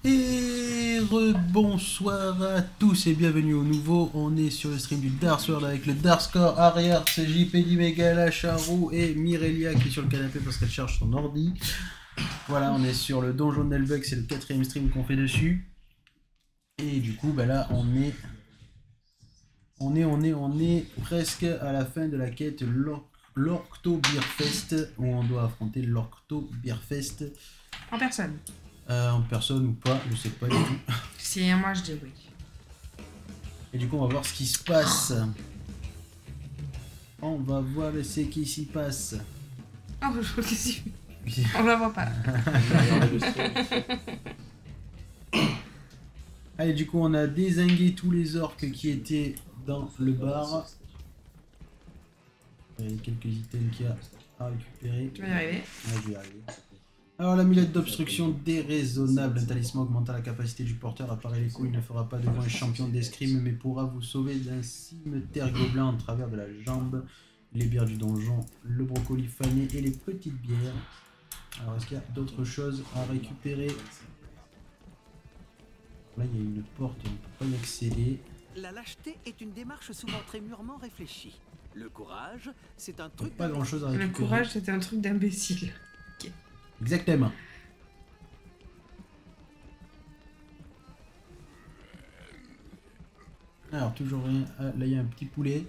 Et bonsoir à tous et bienvenue au nouveau. On est sur le stream du Dark Sword avec le Dark Score arrière, c'est JP Dimegala, Charou et Mirelia qui est sur le canapé parce qu'elle charge son ordi. Voilà, on est sur le donjon de Nelbug, c'est le 4ème stream qu'on fait dessus. Et du coup, bah là, on est presque à la fin de la quête l'Orcto Beer Fest où on doit affronter l'Orcto Beer Fest. En personne. En personne ou pas, je sais pas du tout. Si moi je dis oui. Et du coup, on va voir ce qui se passe. On va voir ce qui s'y passe. Oh, je crois que si. On la voit pas. Allez, du coup, on a dézingué tous les orques qui étaient dans le bar. Il y a quelques items qu'il y a à récupérer. Tu vas y arriver. Ouais, je vais y arriver. Alors, l'amulette d'obstruction déraisonnable. Un talisman augmentant la capacité du porteur. Apparaît les coups, il ne fera pas devant un champion d'escrime, mais pourra vous sauver d'un cimetière gobelin en travers de la jambe. Les bières du donjon, le brocoli fané et les petites bières. Alors, est-ce qu'il y a d'autres choses à récupérer? Là, il y a une porte, on ne peut pas y accéder. La lâcheté est une démarche souvent très mûrement réfléchie. Le courage, c'est un truc... Pas grand-chose à récupérer. Le courage, c'était un truc d'imbécile. Ok. Exactement. Alors, toujours rien. Ah, là, il y a un petit poulet.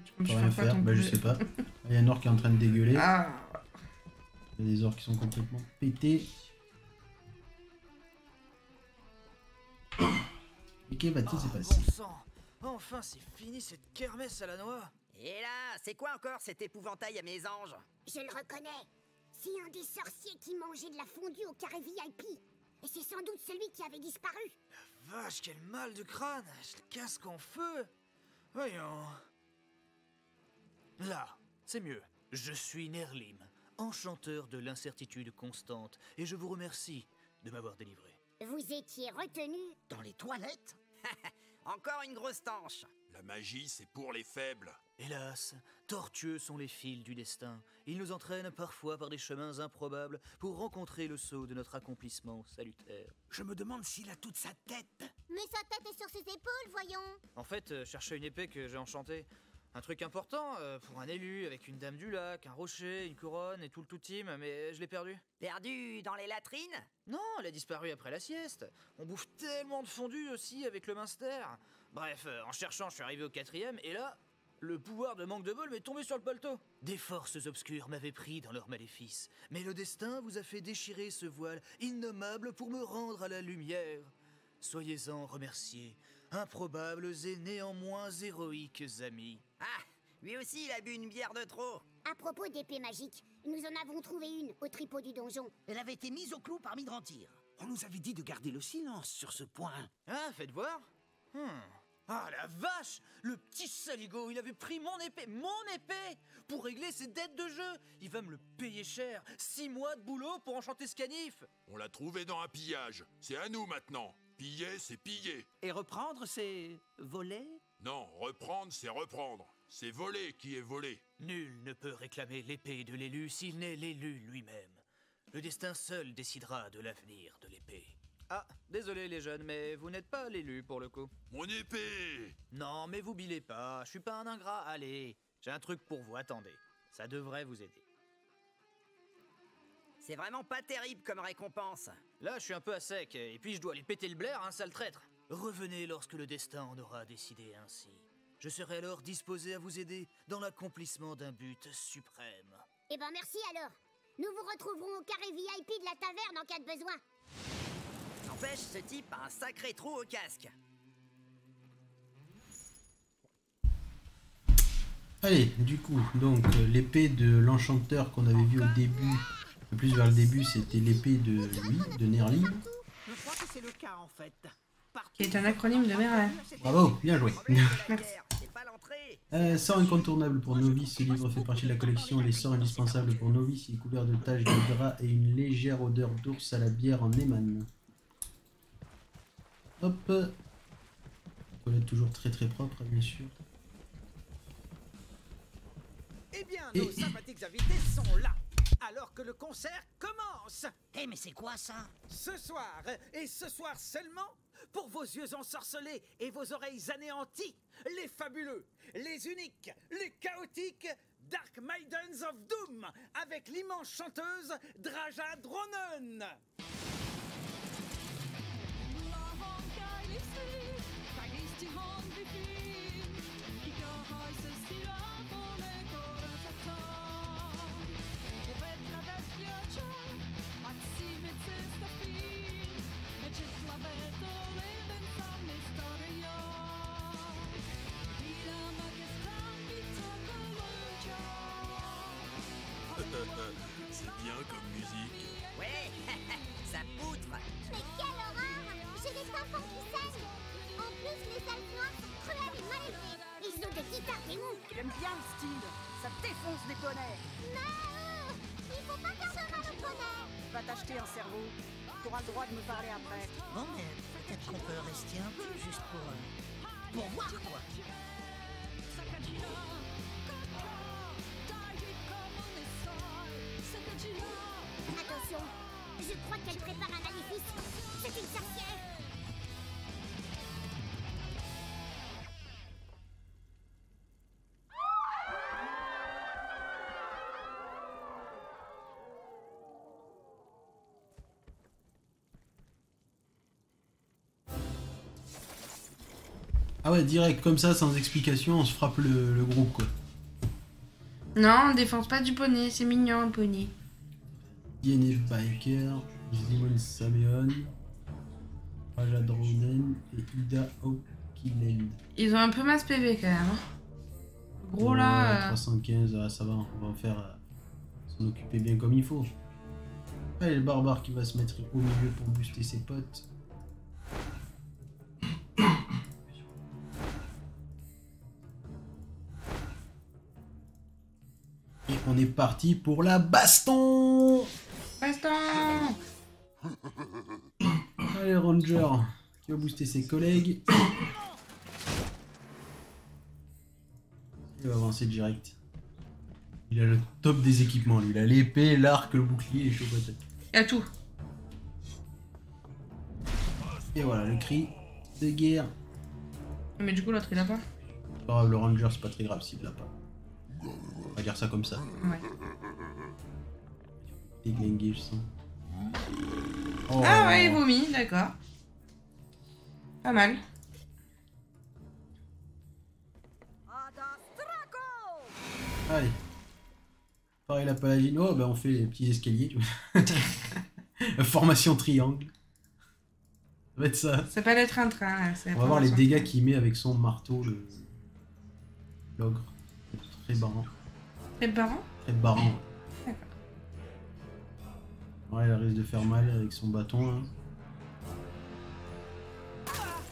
Tu Faut rien faire, bah, je sais pas. Il y a un orc qui est en train de dégueuler. Ah. Il y a des orcs qui sont complètement pétés. Et qu'est-ce qui s'est passé? Bon sang, enfin c'est fini cette kermesse à la noix. Et là, c'est quoi encore cet épouvantail à mes anges? Je le reconnais. C'est un des sorciers qui mangeait de la fondue au carré VIP. Et c'est sans doute celui qui avait disparu. Vache, quel mal de crâne. Je le casque en feu. Voyons. Là, c'est mieux. Je suis Nerlim, enchanteur de l'incertitude constante, et je vous remercie de m'avoir délivré. Vous étiez retenu Dans les toilettes? Encore une grosse tanche. La magie, c'est pour les faibles. Hélas, tortueux sont les fils du destin. Ils nous entraînent parfois par des chemins improbables pour rencontrer le sceau de notre accomplissement salutaire. Je me demande s'il a toute sa tête. Mais sa tête est sur ses épaules, voyons. En fait, je cherchais une épée que j'ai enchantée. Un truc important pour un élu, avec une dame du lac, un rocher, une couronne et tout le tout team, mais je l'ai perdue. Perdu dans les latrines? Non, elle a disparu après la sieste. On bouffe tellement de fondue aussi avec le Minster. Bref, en cherchant, je suis arrivé au 4ème, et là, le pouvoir de manque de bol m'est tombé sur le paletot. Des forces obscures m'avaient pris dans leur maléfice, mais le destin vous a fait déchirer ce voile innommable pour me rendre à la lumière. Soyez-en remerciés, improbables et néanmoins héroïques amis. Ah, lui aussi il a bu une bière de trop. À propos d'épée magique, nous en avons trouvé une au tripot du donjon. Elle avait été mise au clou par Midrantir. On nous avait dit de garder le silence sur ce point. Ah, faites voir. Ah la vache! Le petit saligo, il avait pris mon épée pour régler ses dettes de jeu. Il va me le payer cher. 6 mois de boulot pour enchanter ce canif. On l'a trouvé dans un pillage. C'est à nous maintenant. Piller, c'est piller. Et reprendre, c'est... voler? Non, reprendre, c'est reprendre. C'est voler qui est volé. Nul ne peut réclamer l'épée de l'élu s'il n'est l'élu lui-même. Le destin seul décidera de l'avenir de l'épée. Ah, désolé les jeunes, mais vous n'êtes pas l'élu pour le coup. Mon épée! Non, mais vous bilez pas, je suis pas un ingrat, allez. J'ai un truc pour vous, attendez. Ça devrait vous aider. C'est vraiment pas terrible comme récompense. Là, je suis un peu à sec, et puis je dois aller péter le blaire, hein, sale traître. Revenez lorsque le destin en aura décidé ainsi. Je serai alors disposé à vous aider dans l'accomplissement d'un but suprême. Eh ben merci alors. Nous vous retrouverons au carré VIP de la taverne en cas de besoin. N'empêche, ce type a un sacré trou au casque. Allez, du coup, donc l'épée de l'enchanteur qu'on avait vu au début, plus vers le début, c'était l'épée de lui, de Nerlim. Je crois que c'est le cas, en fait. Qui est un acronyme de Merlin. Bravo, bien joué. C'est pas l'entrée. Sort incontournable pour novices, ce livre fait partie de la collection Les sorts indispensables pour novices. Il est couvert de taches de gras et une légère odeur d'ours à la bière en émane. Hop. Toilette toujours très très propre, bien sûr. Eh bien, Et- nos sympathiques invités sont là. Alors alors que le concert commence. Eh, mais c'est quoi ça? Ce soir, et ce soir seulement, pour vos yeux ensorcelés et vos oreilles anéanties, les fabuleux, les uniques, les chaotiques Dark Maidens of Doom, avec l'immense chanteuse Draja Dronen. C'est bien comme musique. Ouais, ça poutre. Mais quelle horreur! J'ai des tympans qui saignent! En plus, les elfes noirs sont cruels et mal élevés. Ils ont des guitares démons. J'aime bien le style. Ça défonce des poneys. Non! Il faut pas faire de mal aux poneys! Va t'acheter un cerveau. T'auras le droit de me parler après. Bon, mais peut-être qu'on peut rester un peu juste pour voir quoi. Attention! Je crois qu'elle prépare un maléfice. C'est une sorcière! Ah ouais, direct, comme ça, sans explication, on se frappe le groupe, quoi. Non, on défonce pas du poney, c'est mignon un poney. DNF Biker, Digimon Sameon, Raja Dronen et Ida Okiland. Ils ont un peu masse PV quand même. Hein. Le gros là. 315, ah, ça va, on va en faire. S'en occuper bien comme il faut. Allez, le barbare qui va se mettre au milieu pour booster ses potes. Et on est parti pour la baston! Baston. Allez, Ranger qui va booster ses collègues. Il va avancer direct. Il a le top des équipements, lui. Il a l'épée, l'arc, le bouclier et les chaussettes. Il y a tout. Et voilà, le cri de guerre. Mais du coup, l'autre il a pas. C'est pas grave, le Ranger, c'est pas très grave s'il l'a pas. On va dire ça comme ça. Ouais. Déglingué, je sens. Oh. Ah ouais, il vomit, d'accord. Pas mal. Allez. Pareil, la paladine. Oh, bah on fait les petits escaliers. Tu vois. Formation triangle. Ça va être ça. C'est pas d'être un train, là. On va voir les dégâts qu'il met avec son marteau, l'ogre. Très barrant. Les parents. Très barrant. D'accord. Ouais, elle risque de faire mal avec son bâton. Là.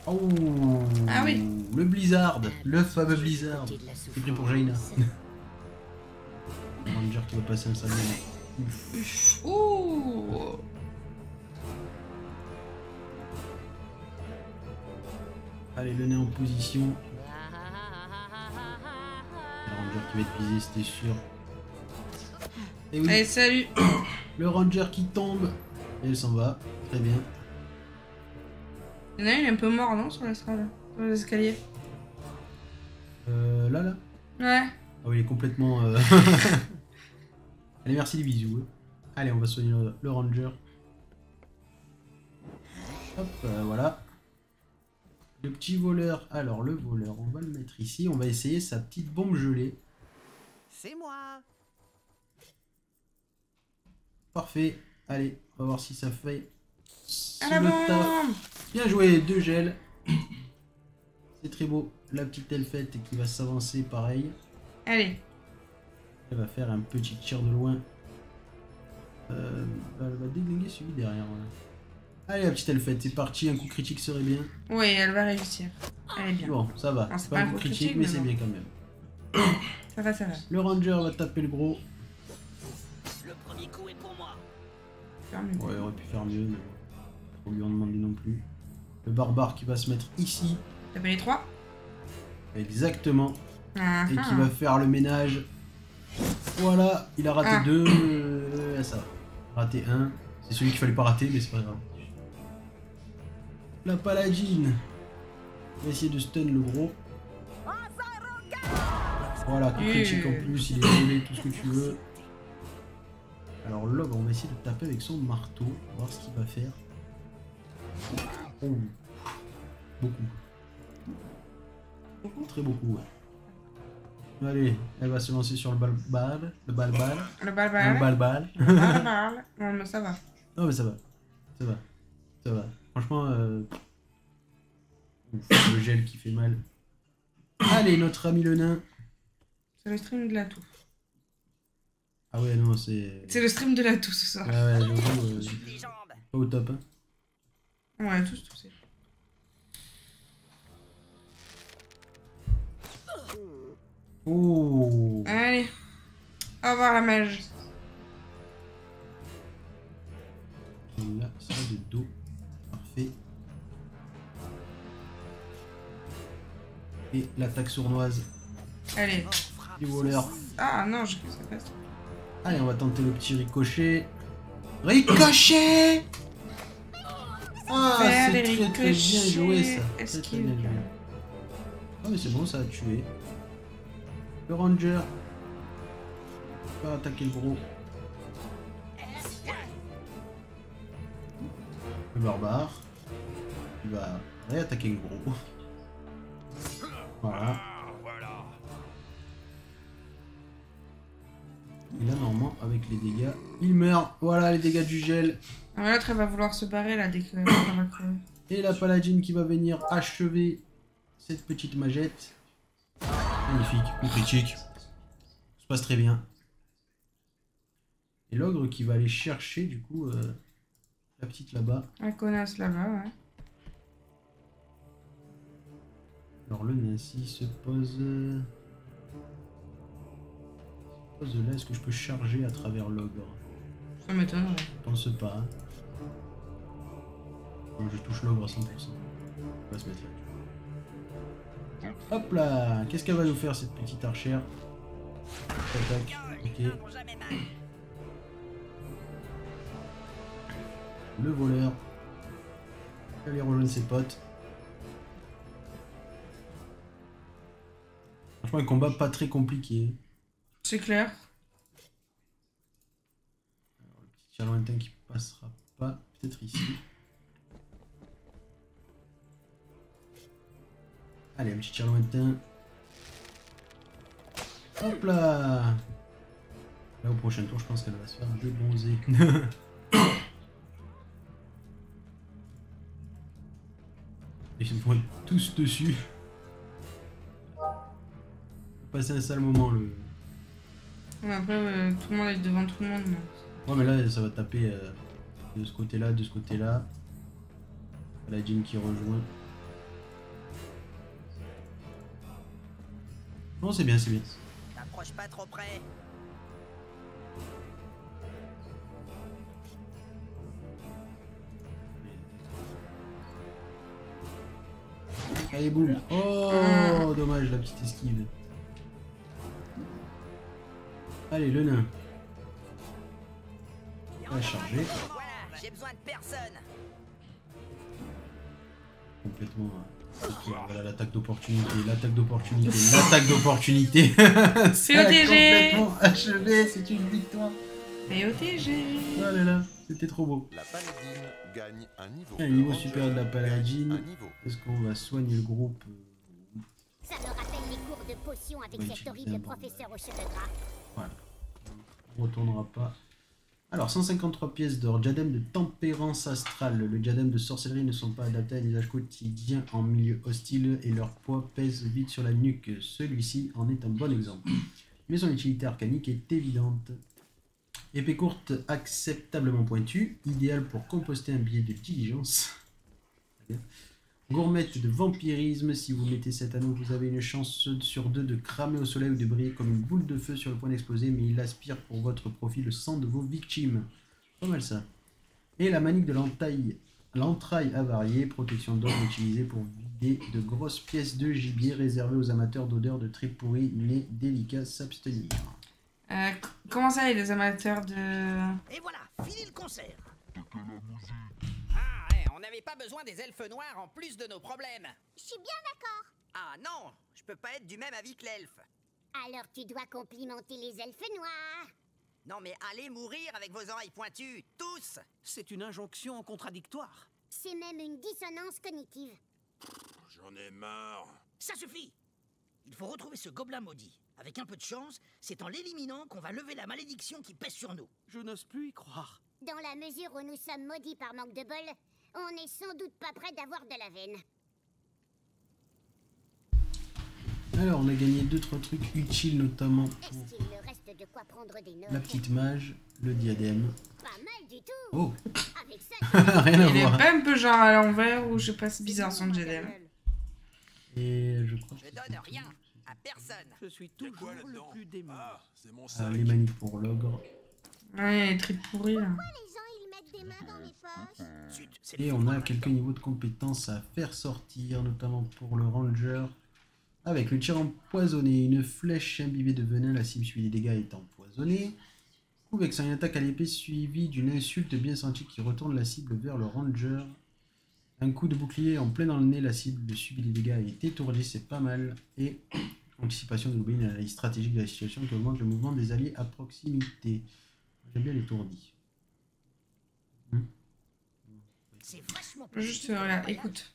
Oh. Ah oui. Le Blizzard. Le fameux Blizzard. C'est pris pour Jaina. Le Ranger qui va passer un sale moment. Ouh. Allez, le nez en position. Le Ranger qui va être visé, c'était sûr. Et oui, Allez, salut. le Ranger qui tombe. Et il s'en va. Très bien. Il y en a un, il est un peu mort, non, sur l'estrade, sur les escaliers. Là. Ouais. Ah oui, il est complètement... Allez, merci les bisous. Allez, on va soigner le Ranger. Hop, voilà. Le petit voleur. Alors, le voleur, on va le mettre ici. On va essayer sa petite bombe gelée. C'est moi. Parfait. Allez, on va voir si ça fait... À la le taf. bombe. Bien joué, 2 gels. C'est très beau. La petite elfette qui va s'avancer pareil. Allez. Elle va faire un petit tir de loin. Elle va déglinguer celui derrière. Voilà. Allez, la petite elfette, c'est parti. Un coup critique serait bien. Oui, elle va réussir. Elle est bien. Bon, ça va. Non, C'est pas un coup critique, mais c'est bien quand même. Ça va, ça va. Le Ranger va taper le gros. Le premier coup est pour moi. Faire mieux. Ouais, il aurait pu faire mieux, mais on lui en demander non plus. Le barbare qui va se mettre ici. T'as pas les 3. Exactement. Ah, Et qui va faire le ménage. Voilà, il a raté 2. ben ça va. Raté un. C'est celui qu'il fallait pas rater, mais c'est pas grave. La paladine. On va essayer de stun le gros. Voilà, coup critique en plus, il est gelé, tout ce que tu veux. Alors l'ogre, on va essayer de taper avec son marteau, voir ce qu'il va faire. Oh. Beaucoup. Beaucoup, très beaucoup, ouais. Allez, elle va se lancer sur le balbal. Le balbal. Le balbal. Le balbal. Le balbal. Non, mais ça va. Non, mais ça va. Ça va. Ça va. Franchement, ouf, le gel qui fait mal. Allez, notre ami le nain. C'est le stream de l'atout. Ah ouais, non, c'est... C'est le stream de l'atout ce soir. Ouais, ouais, j'avoue, pas au top, hein. Ouais, tous, c'est. Oh. Allez. Au revoir la mage. Et là, ça de dos. Parfait. Et l'attaque sournoise Allez. du voleur. Ah non, je sais pas. Allez, on va tenter le petit ricochet. Ricochet! Ah, Faire c'est des très très bien joué ça. Très, très esquive. bien joué. Ah mais c'est bon, ça a tué. Le ranger va attaquer le gros. Le barbare il va réattaquer le gros. Voilà. Et là, normalement, avec les dégâts, il meurt. Voilà les dégâts du gel. Ah, l'autre, elle va vouloir se barrer là dès qu'elle va crever. Et la paladine qui va venir achever cette petite magette. Magnifique, coup critique. Ça se passe très bien. Et l'ogre qui va aller chercher du coup la petite là-bas. Un connasse là-bas, ouais. Alors le Nancy se pose... là, est-ce que je peux charger à travers l'ogre? Ça m'étonne, ouais. Je pense pas. Hein. Bon, je touche l'ogre à 100%. On va se mettre là. Hop là! Qu'est-ce qu'elle va nous faire cette petite archère? Attaque. Ok. Le voleur. Elle aller rejoindre ses potes. Franchement, un combat pas très compliqué. C'est clair. Alors, le petit tir lointain qui passera pas. Peut-être ici. Allez, un petit tir lointain. Hop là! Là, au prochain tour, je pense qu'elle va se faire débronzer. Ils se font tous dessus. Passer un sale moment, le... Ouais, après, tout le monde est devant tout le monde. Donc. Ouais, mais là, ça va taper de ce côté-là, de ce côté-là. La Jean qui rejoint. Non, c'est bien, c'est bien. T'approches pas trop près. Allez, boum. Oh, dommage, la petite esquive. Allez, le nain. On va charger. Voilà, j'ai besoin de personne. Complètement. Ok, voilà l'attaque d'opportunité, l'attaque d'opportunité, l'attaque d'opportunité. C'est OTG. Complètement achevé, c'est une victoire. C'est OTG. Oh là là, c'était trop beau. La paladine gagne un niveau. Un niveau supérieur de la paladine. Un niveau. Est-ce qu'on va soigner le groupe? Ça me rappelle les cours de potions avec Oui, cet tu horrible viens. professeur aux cheveux gras. Voilà. On retournera pas. Alors, 153 pièces d'or. Diadème de tempérance astrale. Le diadème de sorcellerie ne sont pas adaptés à un usage quotidien en milieu hostile et leur poids pèse vite sur la nuque. Celui-ci en est un bon exemple. Mais son utilité arcanique est évidente. Épée courte acceptablement pointue, idéale pour composter un billet de diligence. Gourmette de vampirisme, si vous mettez cet anneau, vous avez une chance sur 2 de cramer au soleil ou de briller comme une boule de feu sur le point d'exploser, mais il aspire pour votre profit le sang de vos victimes. Pas mal ça. Et la manique de l'entraille avariée, protection d'or utilisée pour vider de grosses pièces de gibier réservées aux amateurs d'odeurs de tripes pourries, mais délicat s'abstenir. Comment ça, il y a des amateurs de... Et voilà, fini le concert. Ah ouais, on n'avait pas besoin des elfes noirs en plus de nos problèmes. Je suis bien d'accord. Ah non, je peux pas être du même avis que l'elfe. Alors tu dois complimenter les elfes noirs. Non mais allez mourir avec vos oreilles pointues, tous. C'est une injonction contradictoire. C'est même une dissonance cognitive. J'en ai marre. Ça suffit. Il faut retrouver ce gobelin maudit. Avec un peu de chance, c'est en l'éliminant qu'on va lever la malédiction qui pèse sur nous. Je n'ose plus y croire. Dans la mesure où nous sommes maudits par manque de bol, on n'est sans doute pas prêt d'avoir de la veine. Alors, on a gagné 2-3 trucs utiles, notamment pour Est-ce qu'il me reste de quoi prendre des notes? la petite mage, le diadème. Pas mal du tout. Oh, Avec ça, rien à Il est voir. pas un peu genre à l'envers ou je sais pas, c'est bizarre son GDM. Et je crois Je que donne rien à personne. Je suis Y'a toujours quoi le là-dedans? plus démon. Ah, c'est mon c'est sac. les manies pour l'ogre. Ouais, il est très pourri là. les gens ils mettent des mains dans mes poches. Zut, c'est le Et fou on noir a maintenant. quelques niveaux de compétences à faire sortir, notamment pour le ranger. Avec le tir empoisonné, une flèche imbibée de venin, la cible subit des dégâts est empoisonnée. Coup vexant, une attaque à l'épée suivie d'une insulte bien sentie qui retourne la cible vers le ranger. Un coup de bouclier en plein dans le nez, la cible subit des dégâts et est étourdie, c'est pas mal. Et anticipation de l'obéir, une analyse stratégique de la situation qui augmente le mouvement des alliés à proximité. J'aime bien l'étourdi. C'est vachement plus Juste, difficile que voilà, le voyage. écoute.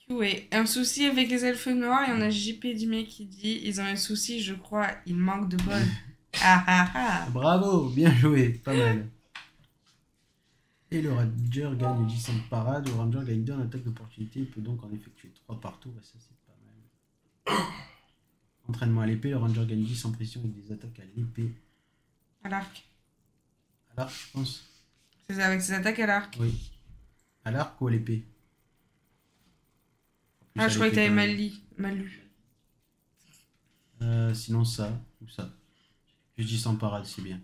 Ouais, un souci avec les elfes noirs, et on a JP Dimé qui dit ils ont un souci, je crois, il manque de bol. Ah ah ah. Bravo, bien joué, pas mal. Et le ranger gagne 10 de parade, le ranger gagne 2 en attaque d'opportunité, il peut donc en effectuer 3 par tour, et ça c'est pas mal. Entraînement à l'épée, le ranger gagne 10 en pression avec des attaques à l'épée. À l'arc. À l'arc, je pense. C'est ça, avec ses attaques à l'arc. Oui. À l'arc ou à l'épée? Plus Ah, à je croyais que l'épée, t'avais quand même. mal lu. Sinon ça, ou ça. Juste 10 en parade, c'est bien.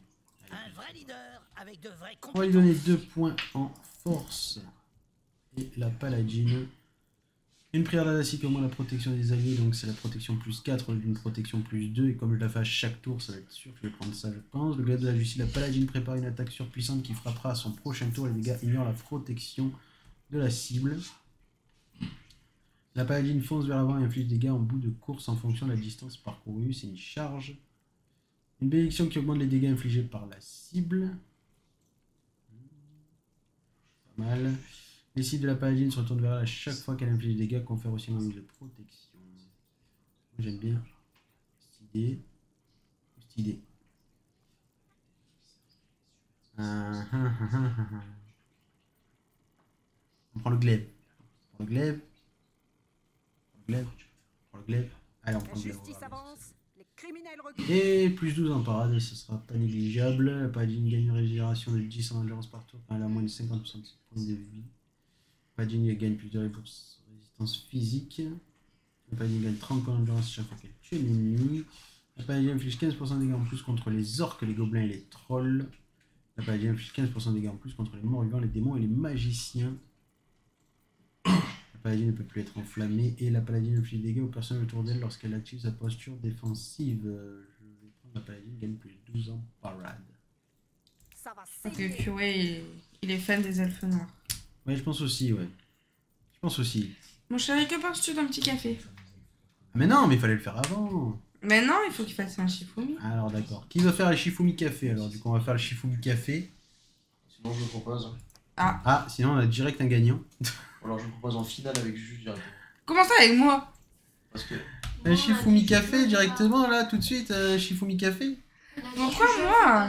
Un vrai leader avec de vraies On va lui donner compétences. 2 points en force. Et la paladine. Une prière d'Adacie qui augmente la protection des alliés, donc c'est la protection plus 4 au lieu d'une protection plus 2. Et comme je la fais à chaque tour, ça va être sûr que je vais prendre ça, je pense. Le glaive de la justice, la paladine prépare une attaque surpuissante qui frappera à son prochain tour. Les dégâts ignorent la protection de la cible. La paladine fonce vers l'avant et inflige des dégâts en bout de course en fonction de la distance parcourue. C'est une charge. Une bénédiction qui augmente les dégâts infligés par la cible. Pas mal. Les cibles de la paladine se retournent vers elle à chaque fois qu'elle inflige des dégâts, confère aussi un bonus de protection. Moi, j'aime bien cette idée. Cette idée. On prend le glaive. On prend le glaive. On prend le glaive. On prend le glaive. Allez, on La prend le glaive. justice on va voir. avance, les criminels reculent. Et plus 12 en parade, ce sera pas négligeable. La paladine gagne une régénération de 10 en endurance par tour quand elle a moins de 50% de ses points de vie. La paladine gagne plus de résistance physique. La paladine gagne 30 points d'endurance chaque fois qu'elle tue un ennemi. La paladine inflige 15% de dégâts en plus contre les orques, les gobelins et les trolls. La paladine inflige 15% de dégâts en plus contre les morts-vivants, les démons et les magiciens. La paladine ne peut plus être enflammée et la paladine inflige des dégâts aux personnes autour d'elle lorsqu'elle active sa posture défensive. Je vais prendre la paladine, gagne plus 12 en parade. Ça va Donc saigner. QA, il est fan des elfes noirs. Ouais, je pense aussi, ouais. Je pense aussi. Mon chéri, que penses-tu d'un petit café? Ah, mais non, mais il fallait le faire avant. Mais non, il faut qu'il fasse un Shifumi. Alors d'accord. Qui va faire le Shifumi Café alors? Du coup, on va faire le Shifumi Café. Sinon, je le propose. Ah, sinon on a direct un gagnant. Ou alors, je le propose en finale avec Juju direct. Comment ça avec moi? Parce que. Un Shifumi Café directement là, tout de suite, un Shifumi Café. Pourquoi moi?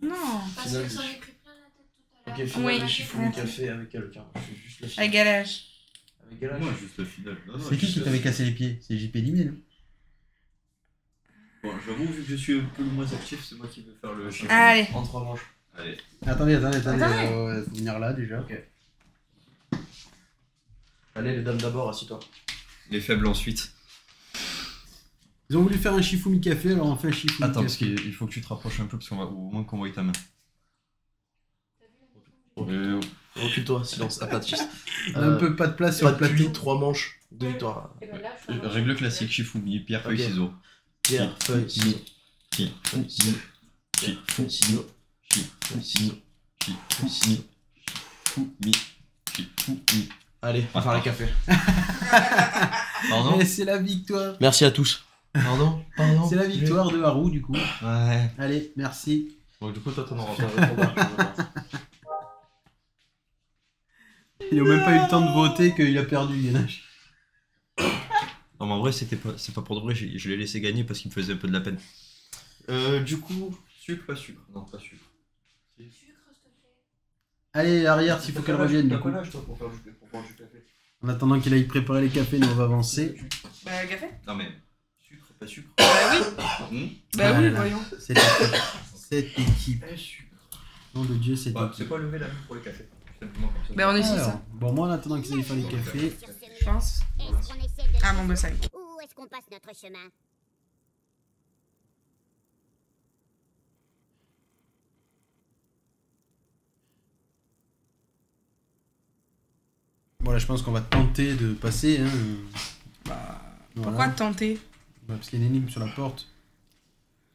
Non. Finale des... Ok, finale Oui. des Shifumi Café avec quelqu'un. Je fais juste la finale. À galage. Avec quel âge? Moi, juste la finale. Non, non, C'est qui juste la t'avait finale. cassé les pieds? C'est JP Limé, non? Bon, j'avoue, vu que je suis un peu le moins actif, c'est moi qui vais faire le chef. Allez. En 3 manches. Allez. Attendez. Attendez. Faut venir là déjà. Ok. Allez, les dames d'abord, assis-toi. Les faibles ensuite. Ils ont voulu faire un Shifumi Café, alors on fait un Shifumi Attends, parce Café. qu'il faut que tu te rapproches un peu, parce qu'on va au moins qu'on voit ta main. Recule-toi, silence, apathiste. On a un peu pas de place sur Pas le de plateau. pluie, 3 manches, 2 victoires. Règle classique, Shifumi, pierre, feuille, Ok. ciseaux. Pierre, feuille, ciseaux. Allez, on va faire les cafés. Et c'est la victoire. Merci à tous. Pardon. C'est la victoire de Haru du coup. Ouais. Allez, merci. Bon, du coup, toi, t'en auras pas. Il a même pas eu le temps de voter qu'il a perdu, Yenash. Non, mais en vrai, c'est pas pour de vrai, je l'ai laissé gagner parce qu'il me faisait un peu de la peine. Du coup, sucre, pas sucre. Non, pas sucre. Allez, arrière s'il faut qu'elle revienne du T'as coup. quel âge toi pour faire du café? En attendant qu'il aille préparer les cafés, nous on va avancer. Bah, café? Non, mais sucre, pas sucre. Bah oui. Bah Ah oui, là là. voyons. Cette équipe. Nom de Dieu, cette équipe. C'est quoi lever la main pour les cafés? Simplement comme ça. Bah on est 6, Alors, hein. bon, moi en attendant qu'ils aillent faire les cafés, Je pense. Est-ce qu'on essaie de... Ah, bon, bah 5. Ou est-ce qu'on passe notre chemin? voilà, je pense qu'on va tenter de passer. Hein. Bah, Voilà. pourquoi tenter? Bah, parce qu'il y a une énigme sur la porte.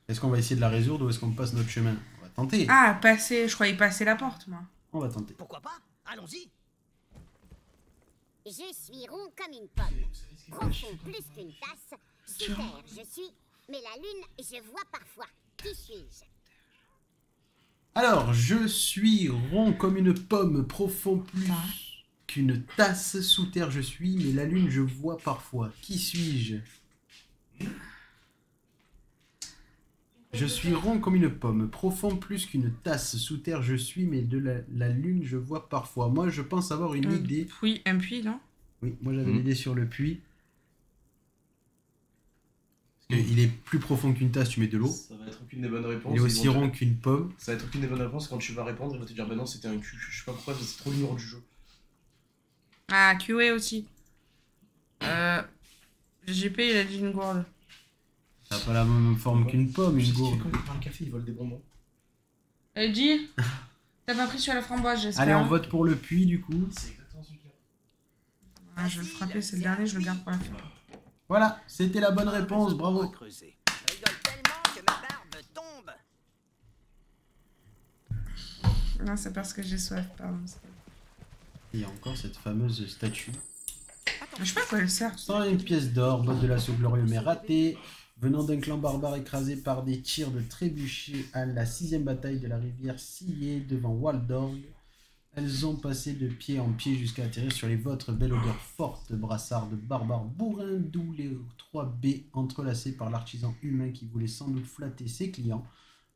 Est-ce qu'on va essayer de la résoudre ou est-ce qu'on passe notre chemin? On va tenter. Ah, passer. Je croyais passer la porte, moi. On va tenter. Pourquoi pas? Allons-y. Je suis rond comme une pomme, profond plus qu'une tasse, sous terre je suis, mais la lune je vois parfois. Qui suis-je? Alors, je suis rond comme une pomme, profond plus qu'une tasse, sous terre je suis, mais la lune je vois parfois. Qui suis-je? Je suis rond comme une pomme, profond plus qu'une tasse, sous terre je suis, mais de la lune je vois parfois. Moi je pense avoir une idée. Oui, un puits, non? Oui, moi j'avais l'idée sur le puits. Parce qu'il est plus profond qu'une tasse, tu mets de l'eau. Ça va être aucune des bonnes réponses. Il est aussi rond qu'une pomme. Ça va être aucune des bonnes réponses. Quand tu vas répondre, il va te dire bah non, c'était un cul. Je sais pas pourquoi, c'est trop l'humour du jeu. Ah, QA aussi. GP, il a dit une gourde. Ça n'a pas la même forme qu'une pomme, une gourde. Quand il prend le café, il vole des bonbons. Eddie, t'as pas pris sur la framboise, j'espère. Allez, on vote pour le puits du coup. C'est exactement celui là. Ah, je vais le frapper, c'est le dernier, je le garde pour la fin. Voilà, c'était la bonne réponse, bravo. Creuser. Je rigole tellement que ma barbe tombe. Non, c'est parce que j'ai soif, pardon. Il y a encore cette fameuse statue. Je sais pas à quoi elle sert. Sans une pièce d'or, botte de l'assaut glorieux mais ratée. Venant d'un clan barbare écrasé par des tirs de trébuchets à la 6ème bataille de la rivière Sillé devant Waldorg, elles ont passé de pied en pied jusqu'à atterrir sur les vôtres, belle odeur forte, brassard de barbares bourrins, d'où les 3 B entrelacés par l'artisan humain qui voulait sans doute flatter ses clients.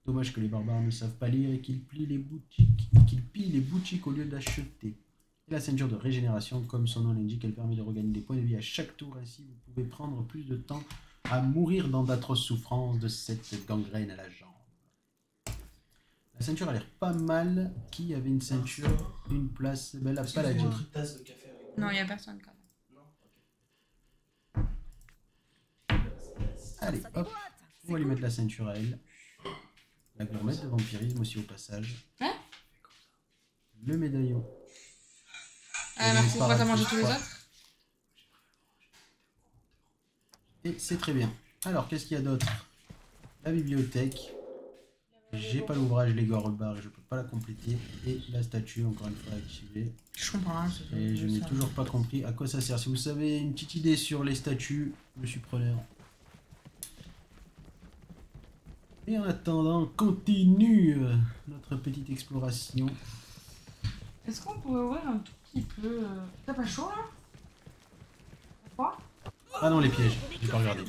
Dommage que les barbares ne savent pas lire et qu'ils pillent les boutiques au lieu d'acheter. Et la ceinture de régénération, comme son nom l'indique, elle permet de regagner des points de vie à chaque tour, ainsi vous pouvez prendre plus de temps à mourir dans d'atroces souffrances de cette gangrène à la jambe. La ceinture a l'air pas mal. Qui avait une ceinture? Une place? Ben la paladine. Non, il y a personne quand même. Allez, hop. On va lui mettre la ceinture à elle. La gourmette de vampirisme aussi au passage. Hein? Le médaillon. Ah, merci, pourquoi t'as mangé tous les autres? Et c'est très bien. Alors, qu'est-ce qu'il y a d'autre? La bibliothèque. J'ai pas l'ouvrage Les Gorbards et je peux pas la compléter. Et la statue, encore une fois, activée. Je comprends rien. Et je n'ai toujours pas compris à quoi ça sert. Si vous savez une petite idée sur les statues, je suis preneur. Et en attendant, on continue notre petite exploration. Est-ce qu'on pourrait ouvrir un tout petit peu... T'as pas chaud là? Quoi? Ah non, les pièges, j'ai pas regardé.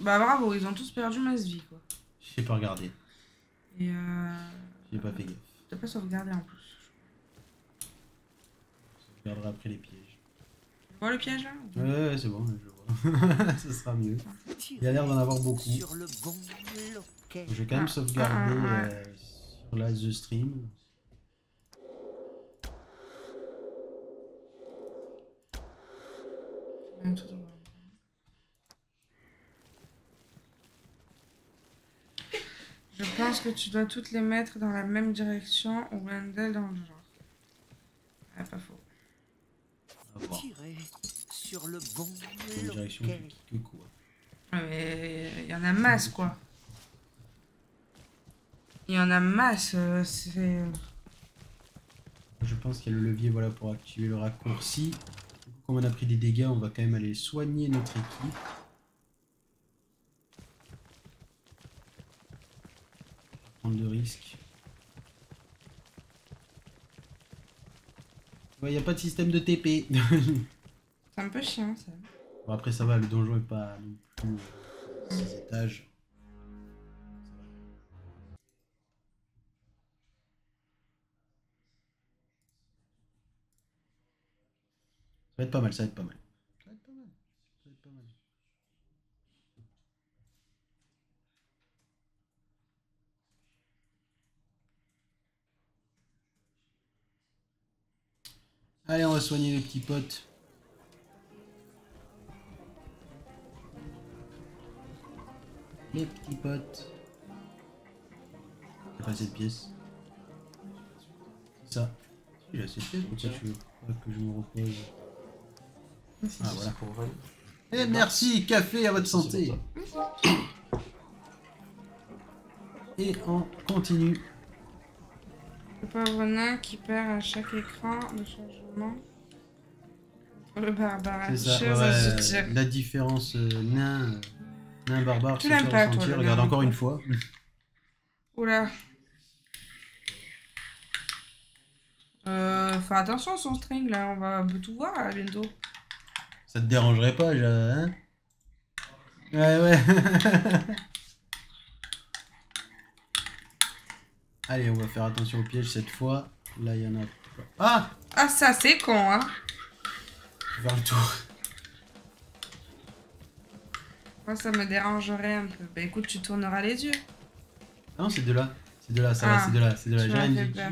Bah bravo, ils ont tous perdu masse vie quoi. J'ai pas regardé. Et J'ai pas fait gaffe. T'as pas sauvegardé en plus. Je regarderai après les pièges. Tu vois le piège là? Ouais, c'est bon, je vois. Ce sera mieux. Il a l'air d'en avoir beaucoup. Sur le bon loquet. Je vais quand même sauvegarder sur la The Stream. Je pense que tu dois toutes les mettre dans la même direction ou l'un d'elles dans le genre. Ah, pas faux. On va voir. Tirer sur le bon Une direction loquet. que quoi. Ouais, mais il y en a masse quoi. Il y en a masse, c'est... Je pense qu'il y a le levier voilà, pour activer le raccourci. Comme on a pris des dégâts, on va quand même aller soigner notre équipe. Prendre de risques. Ouais, il n'y a pas de système de TP. C'est un peu chiant ça. Bon, après ça va, le donjon est pas non plus 6 étages. Ça va être pas mal, ça va être pas mal. Ça va être pas mal. Ça va être pas mal. Allez, on va soigner les petits potes. Les petits potes. J'ai pas assez de pièces. C'est ça. J'ai assez de pièces, pourquoi tu veux pas que je me repose? Ah voilà. Et merci, café à votre santé. Et on continue. Le pauvre nain qui perd à chaque écran de changement. Entre le barbare, C'est ça, chose à se dire. la différence nain barbare. Tu l'aimes pas, toi, le regarde nain. encore une fois. Oula. Fais attention à son string là, on va un peu tout voir là, bientôt. Ça te dérangerait pas, hein? Ouais. Allez, on va faire attention au piège cette fois. Là, il y en a pas. Ah! Ah, ça c'est con, hein. Je vais faire le tour. Moi, ça me dérangerait un peu. Bah écoute, tu tourneras les yeux. Non, c'est de là. C'est de là, ça va, Ah, c'est de là. C'est de là. tu J'ai m'as rien fait dit. peur.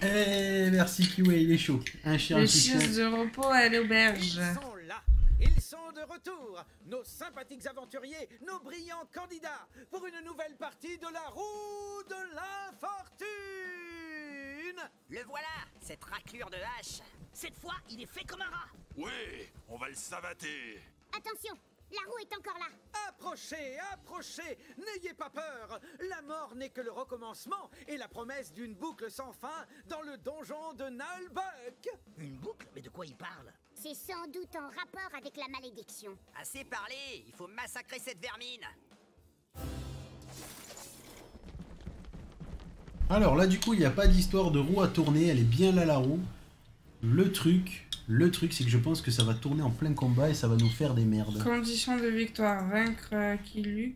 Eh, merci Kiwi, il est chaud. Un chien, Les un soutien. chiens de repos à l'auberge. Ils sont là. Ils sont de retour. Nos sympathiques aventuriers, nos brillants candidats pour une nouvelle partie de la roue de l'infortune. Le voilà, cette raclure de hache. Cette fois, il est fait comme un rat. Ouais, on va le savater. Attention, la roue est encore là. Approchez, approchez, n'ayez pas peur. La mort n'est que le recommencement et la promesse d'une boucle sans fin dans le donjon de Nalbuck. Une boucle? Mais de quoi il parle? C'est sans doute en rapport avec la malédiction. Assez parlé, il faut massacrer cette vermine. Alors là, du coup, il n'y a pas d'histoire de roue à tourner. Elle est bien là, la roue. Le truc, c'est que je pense que ça va tourner en plein combat et ça va nous faire des merdes. Condition de victoire, vaincre Kilux.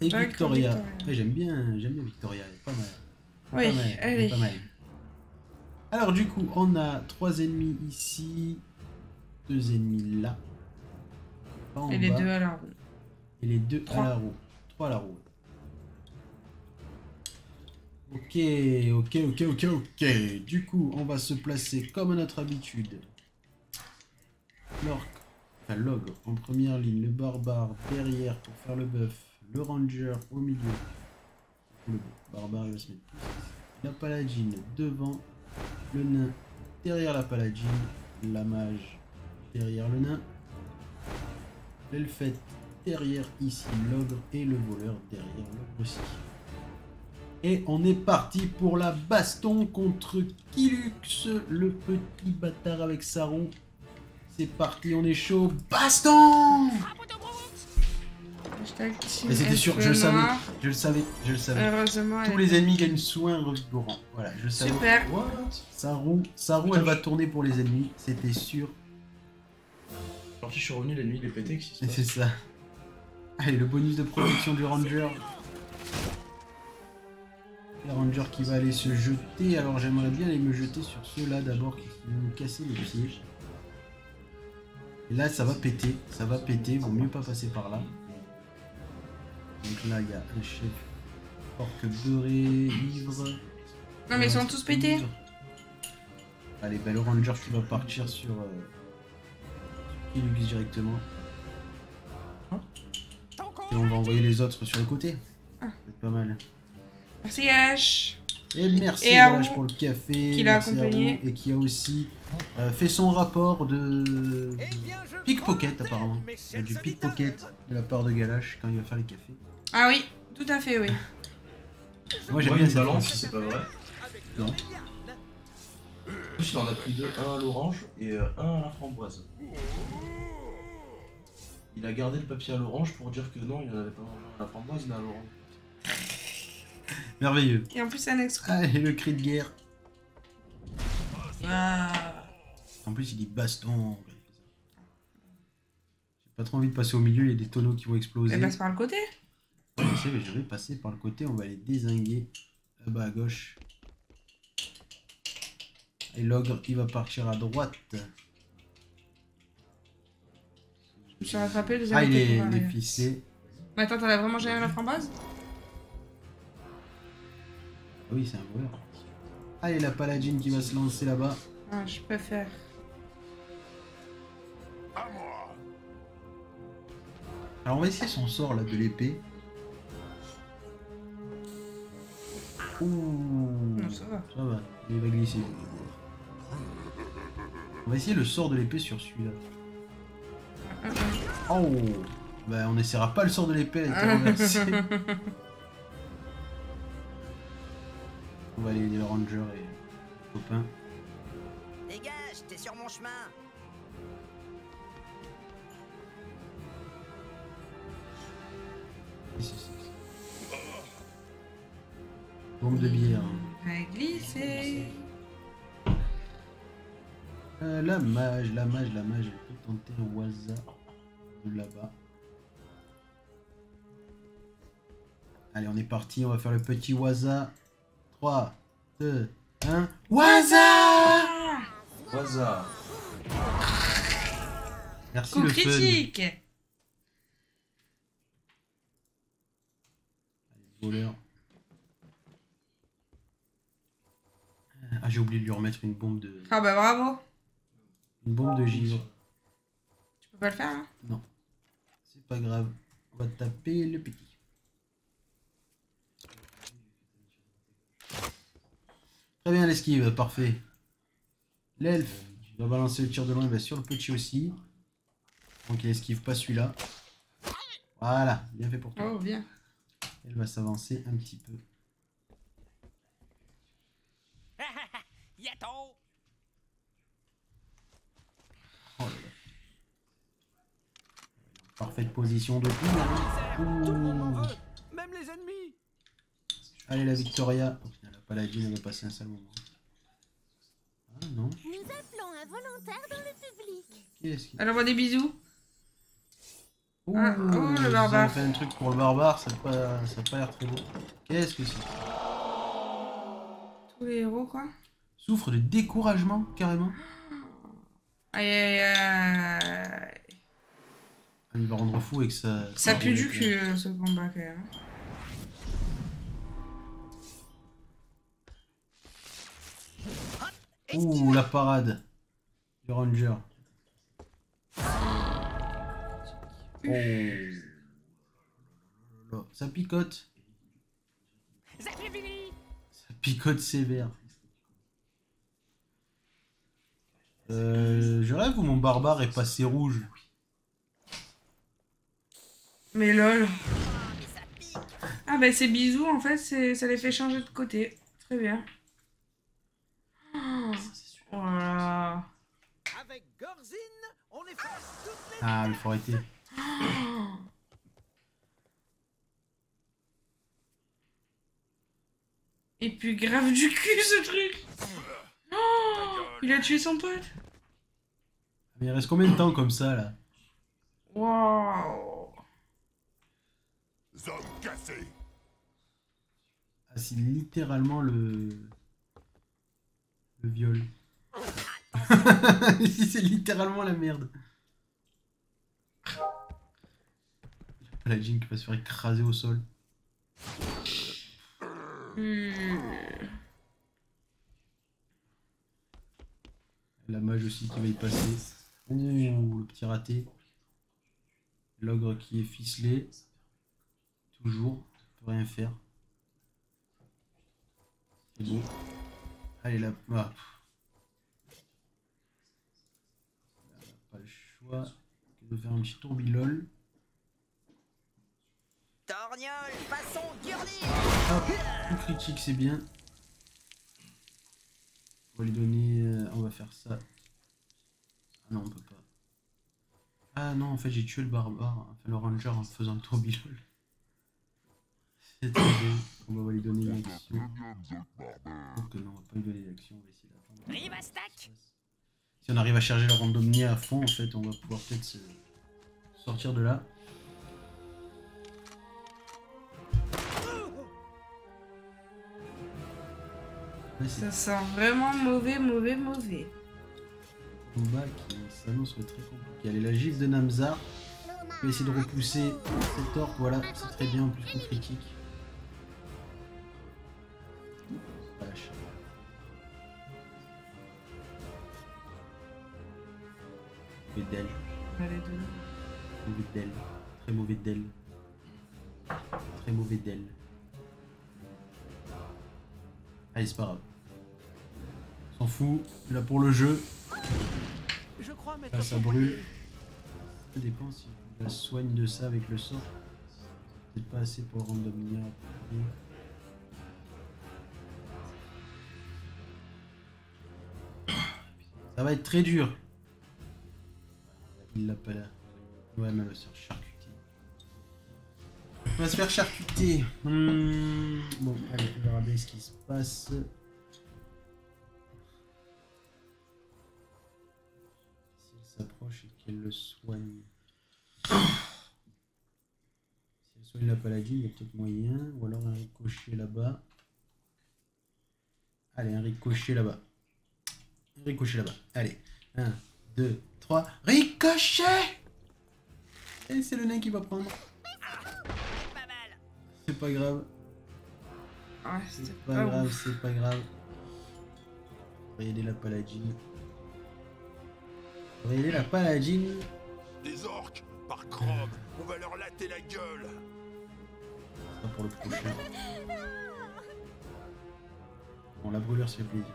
Et vaincre Victoria. Ouais, j'aime bien Victoria, elle est pas mal. Oui, Pas mal, elle est allez. pas mal. Alors du coup, on a 3 ennemis ici, 2 ennemis là. Pas en Et les bas. deux à la roue. Et les 2 à Trois. la roue. 3 à la roue. Ok. Du coup, on va se placer comme à notre habitude. Log en première ligne, le barbare derrière pour faire le buff, le ranger au milieu. Le barbare il va se mettre plus. La paladine devant, le nain derrière la paladine, la mage derrière le nain, l'elfette derrière ici l'ogre et le voleur derrière l'ogre aussi. Et on est parti pour la baston contre Kilux, le petit bâtard avec sa roue. C'est parti, on est chaud. Baston! Hashtag team Mais c'était sûr, je le elfe savais, noir. je le savais, je le savais. Heureusement, Tous les ennemis gagnent soin revigorant. Voilà, je le savais. Super. Sa roue elle va tourner pour les ennemis, c'était sûr. Parti, je suis revenu, l'ennemi il est pété, qu'est-ce qui se Et passe? c'est ça. Allez, le bonus de protection du ranger. Le ranger qui va aller se jeter. Alors j'aimerais bien aller me jeter sur ceux-là d'abord qui vont me casser les pieds. Et là ça va péter, vaut mieux pas passer par là. Donc là il y a un chef orque beurré, ivre. Non, mais ils sont tous pétés. Ivre. Allez, bah, le ranger qui va partir sur Kilux directement. Et on va envoyer les autres sur le côté. Ah. C'est pas mal. Merci H. Et merci Et Galache Haru, pour le café. qui l'a Merci accompagné. Haru, et qui a aussi fait son rapport de Eh bien, je pickpocket crois apparemment. mes Il y a chers du auditeurs. pickpocket de la part de Galache quand il va faire les cafés. Ah oui, tout à fait, oui. Moi j'aime Ouais, bien une cette balance, phrase. c'est pas vrai. Avec Non. Lauriane. En plus, il en a pris deux, un à l'orange et un à la framboise. Il a gardé le papier à l'orange pour dire que non, il n'en avait pas mangé à la framboise, mais à l'orange. Merveilleux. Et en plus, un extrait. Ah, et le cri de guerre. Ah. En plus, il dit baston. J'ai pas trop envie de passer au milieu, il y a des tonneaux qui vont exploser. Elle passe par le côté. Ouais, je sais, mais je vais passer par le côté, on va les dézinguer là-bas à gauche. Et l'ogre, il va partir à droite. Je me suis rattrapé, les Ah, il est arrêtés. ficelé. Mais attends, t'as vraiment jamais la framboise? Ah oui, c'est un voleur. Allez, la paladine qui va se lancer là-bas. Ah, je préfère. À moi. Alors, on va essayer son sort là de l'épée. Ouh, Non, ça va. ça va, il va glisser. On va essayer le sort de l'épée sur celui-là. Oh, bah on essaiera pas le sort de l'épée, elle était renversée. On va aller aider le ranger et le copain. Dégage, t'es sur mon chemin. Ici, ici. Bombe de bière. Va glisser. La mage, elle peut tenter un hasard de là-bas. Allez, on est parti, on va faire le petit waza. 3, 2, 1. Waza! Waza. Merci Coup le fun. critique. Voleur. Ah, j'ai oublié de lui remettre une bombe de Ah bah bravo. givre. Tu peux pas le faire, hein? Non, c'est pas grave. On va taper le petit. Très bien l'esquive, parfait. L'elfe va balancer le tir de loin, il va sur le petit aussi. Donc il esquive pas celui-là. Voilà, bien fait pour toi. Oh, bien. Elle va s'avancer un petit peu. Yato. Oh là là. Parfaite position de tir. Ouh. Même les ennemis. Allez la Victoria. Oh, putain, la paladine elle va passer un sale moment. Ah non. Nous appelons un volontaire dans le public. Qu'est-ce qu'il Elle envoie des bisous. Ouh, Ah, oh, le ils barbare. ont fait un truc pour le barbare, ça n'a pas l'air très beau. Qu'est-ce que c'est? Tous les héros, quoi. Souffre de découragement, carrément. Aïe, aïe, aïe. Il va rendre fou avec ça. Ça pue du cul, ce combat, quand même. Ouh, la parade du ranger. Oh. Ça picote. Ça picote sévère. Je rêve où mon barbare est passé rouge. Mais lol. Ah bah ces bisous, en fait, ça les fait changer de côté. Très bien. Oh là là. Avec Gorzin, on efface toutes les... Ah, mais faut arrêter. Et puis grave du cul, ce truc. Oh, il a tué son pote. Mais il reste combien de temps comme ça, là? Waouh. Zone cassée. Ah, c'est littéralement le viol. C'est littéralement la merde. La Jean qui va se faire écraser au sol. La mage aussi qui va y passer. Ouh, le petit raté. L'ogre qui est ficelé. Toujours. Il peut rien faire. C'est bon. Allez là. Ah. Pas le choix que de faire un petit tourbilol. Torgnole, façon Gurley. Hop, coup critique, c'est bien. On va lui donner. On va faire ça. Ah non, on peut pas. Ah non, en fait, j'ai tué le barbare, enfin le ranger en faisant le tourbilol. C'est très bien. On va lui donner une action. Donc non, on va pas lui donner d'action, on va essayer d'attendre. Rivastac. Si on arrive à charger le randomnier à fond, en fait, on va pouvoir peut-être se sortir de là. Ouais, Ça sent vraiment mauvais. combat qui s'annonce très compliqué. Allez, la gifle de Namzar. On va essayer de repousser cet orc. Voilà, c'est très bien en plus qu'on critique. Voilà. Mauvais d'elle. Mauvais d'elle. Très mauvais d'elle. Très mauvais d'elle. Allez, c'est pas grave. S'en fout, là pour le jeu. Je crois Là, ça brûle. Ça dépend si je la soigne de ça avec le sort. C'est peut-être pas assez pour le randomnier. Ça va être très dur. Il l'a pas là. Ouais, mais elle va se faire charcuter. On va se faire charcuter. Bon, allez, on verra bien ce qui se passe. Si elle s'approche et qu'elle le soigne. Si elle soigne la paladine, il y a peut-être moyen. Ou alors un ricochet là-bas. Allez, un ricochet là-bas. Un ricochet là-bas. Allez. 1, 2, 3. Ricochet! Et c'est le nain qui va prendre. C'est pas grave. Ah, C'est pas grave, c'est pas grave. On va aider la paladine. On va aider la paladine. Des orques, par Chrome, on va leur latter la gueule. Ça pour le prochain. Bon, la brûleur, c'est plaisir.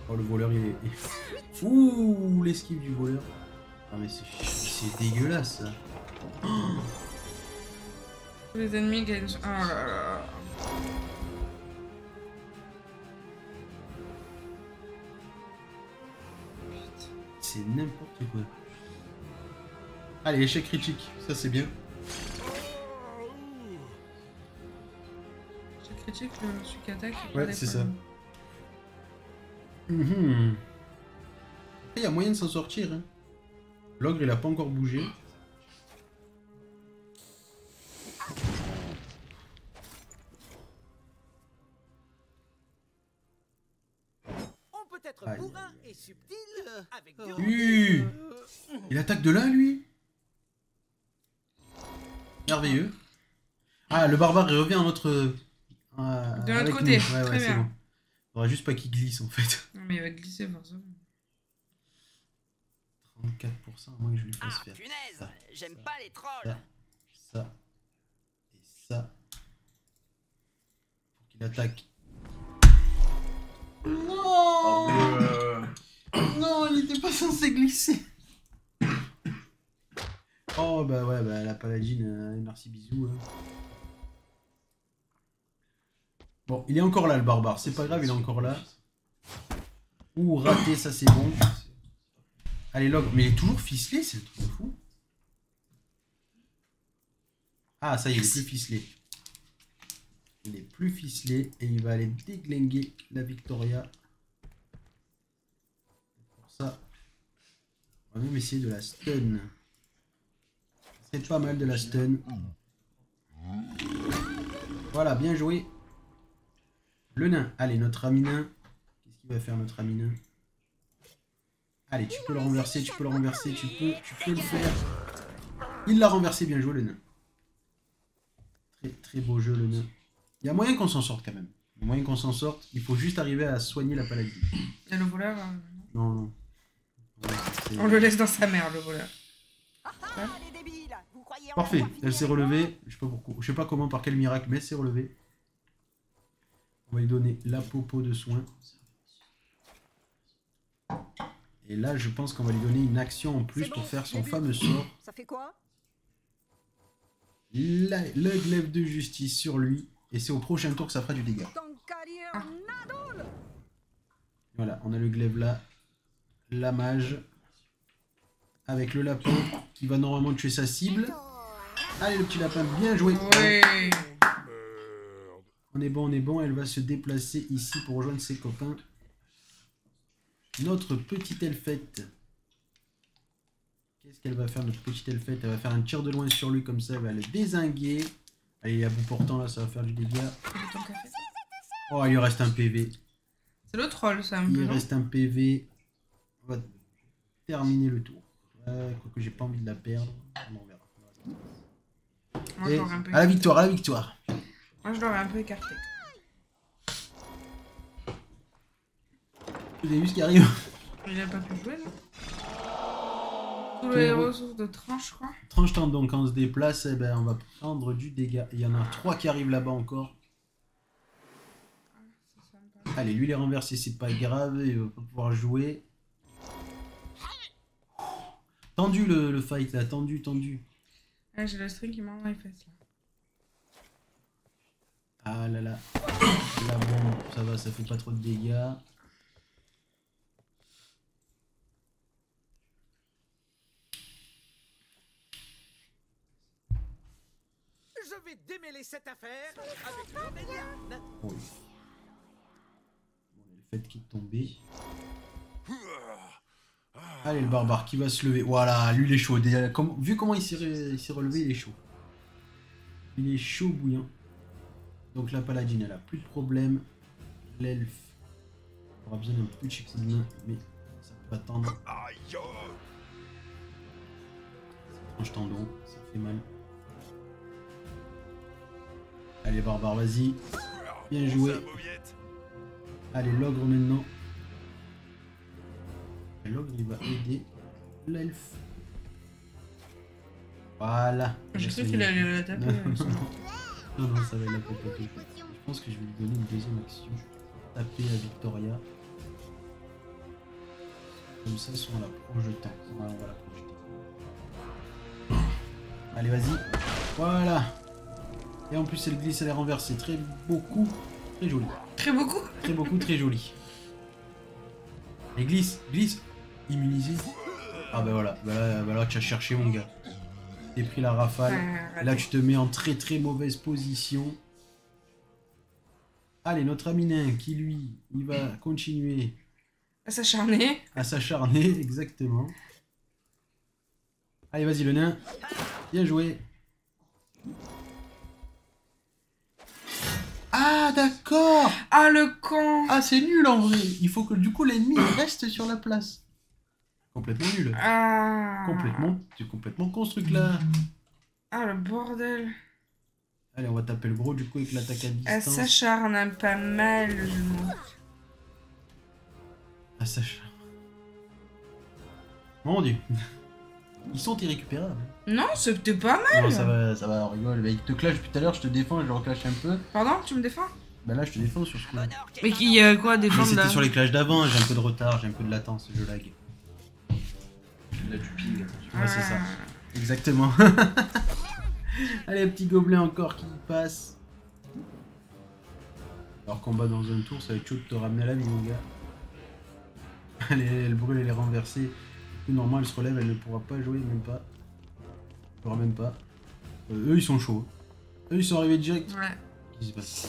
Oh, le voleur, il est... Ouh, l'esquive du voleur. Ah, mais c'est dégueulasse, ça. Oh, les ennemis gagnent... Oh là là. c'est n'importe quoi. Allez, échec critique, ça c'est bien. Échec critique, celui qui attaque. Ouais, c'est ça. Il y a moyen de s'en sortir. Hein. L'ogre, il a pas encore bougé. On peut être bourrin et subtil avec du... Il attaque de là, lui. Merveilleux. Ah, le barbare, il revient en notre... de l'autre côté, ouais, très bien. bon. Il faudra juste pas qu'il glisse, en fait. Non, mais il va glisser, forcément. 34%, à moins que je lui fasse faire. Punaise, j'aime pas les trolls. Ça. Et ça. Pour qu'il attaque. Non Non, il était pas censé glisser. Oh bah ouais, bah la paladine, merci bisous. Hein. Bon, il est encore là le barbare, c'est pas grave, il est encore là. Ouh, raté, ça c'est bon. Allez, log, mais il est toujours ficelé, c'est le truc de fou. Ah, ça y est, il est plus ficelé. Il est plus ficelé et il va aller déglinguer la Victoria. Pour ça, on va même essayer de la stun. C'est pas mal de la stun. Voilà, bien joué. Le nain. Allez, notre ami nain. Qu'est-ce qu'il va faire, notre ami nain? Allez, tu peux le renverser, tu peux le renverser, tu peux le faire. Il l'a renversé, bien joué, le nain. Très, très beau jeu, le nain. Il y a moyen qu'on s'en sorte, quand même. Il y a moyen qu'on s'en sorte. Il faut juste arriver à soigner la paladine. Et le voleur Non, non. On le laisse dans sa mère, le voleur. Ah, les débiles, vous croyez Parfait, elle s'est relevée. Je sais pas pourquoi. Je sais pas comment, par quel miracle, mais elle s'est relevée. On va lui donner la popo de soin. Et là, je pense qu'on va lui donner une action en plus pour faire son fameux sort. Ça fait quoi? Le glaive de justice sur lui. Et c'est au prochain tour que ça fera du dégât. Voilà, on a le glaive là. La mage. Avec le lapin qui va normalement tuer sa cible. Allez, le petit lapin, bien joué. Ouais. On est bon. Elle va se déplacer ici pour rejoindre ses copains. Notre petite elfette. Qu'est-ce qu'elle va faire, notre petite elfette? Elle va faire un tir de loin sur lui comme ça. Elle va le dézinguer. Allez, à bout portant, là, ça va faire du dégât. Oh, il lui reste un PV. C'est le troll, ça, un peu. Il reste un PV. On va terminer le tour. Quoique j'ai pas envie de la perdre. On verra. Moi, je l'aurais un peu à la victoire, à la victoire. Moi, je l'aurais un peu écarté. Vous avez vu ce qui arrive? Il a pas pu jouer, là. Tous les ressources de tranche, je crois. Tranche tente, donc quand on se déplace, eh ben, on va prendre du dégât. Il y en a 3 qui arrivent là-bas encore. Allez, lui, il est renversé, c'est pas grave. Il va pas pouvoir jouer. Tendu le fight, là. Tendu. Ah, j'ai le string qui m'envoie les fesses, là. Ah là là. La bombe, ça va, ça fait pas trop de dégâts. Je vais démêler cette affaire avec l'Auréliane. Oui. Bon, le fait qui est tombé. Allez, le barbare qui va se lever. Voilà, lui, il est chaud. Déjà, vu comment il s'est relevé, il est chaud. Il est chaud bouillant. Donc la paladine, elle a plus de problème. L'elfe aura besoin d'un petit coup de main, mais ça peut attendre. Tranche tendon, ça fait mal. Allez, barbare, vas-y. Bien joué. Allez, l'ogre maintenant. L'ogre, il va aider l'elfe. Voilà. Je crois qu'il allait la taper. Non, ça va, il a pas tapé. Je pense que je vais lui donner une deuxième action. Taper à Victoria. Comme ça, soit on la projetant. Voilà, on va la projeter. Allez, vas-y. Voilà. Et en plus, elle glisse, elle est renversée. Très beaucoup. Très joli. Très joli. Et glisse. Immunisé. Ah bah voilà. Bah là, tu as cherché, mon gars. T'es pris la rafale. Là, tu te mets en très mauvaise position. Allez, notre ami nain qui, lui, il va continuer à s'acharner. Exactement. Allez, vas-y, le nain. Bien joué. Ah, d'accord. Ah, le con. Ah, c'est nul, en vrai. Il faut que, du coup, l'ennemi reste sur la place. Complètement nul. Ah. C'est complètement con, ce truc-là. Ah, le bordel. Allez, on va taper le gros, du coup, avec l'attaque à distance. Elle s'acharne pas mal, le genou. Ah, s'acharne. Mon dieu. Ils sont irrécupérables. Non, c'était pas mal. Non, ça va, on rigole. Il te clash depuis tout à l'heure, je te défends et je reclash un peu. Pardon, tu me défends? Bah là, je te défends sur ce coup. Mais qui quoi défendre là? C'était sur les clashs d'avant, j'ai un peu de retard, j'ai un peu de latence, je lag. Là, du ping. Ouais, c'est ça. Exactement. Allez, petit gobelin encore qui passe. Alors combat dans un tour, ça va être chaud de te ramener à la vie, mon gars. Allez, elle brûle, elle est renversée. Normalement, elle se relève, elle ne pourra pas jouer, même pas. Elle pourra même pas. Eux, ils sont chauds. Eux, ils sont arrivés direct. Ouais. Qu'est-ce qui se passe?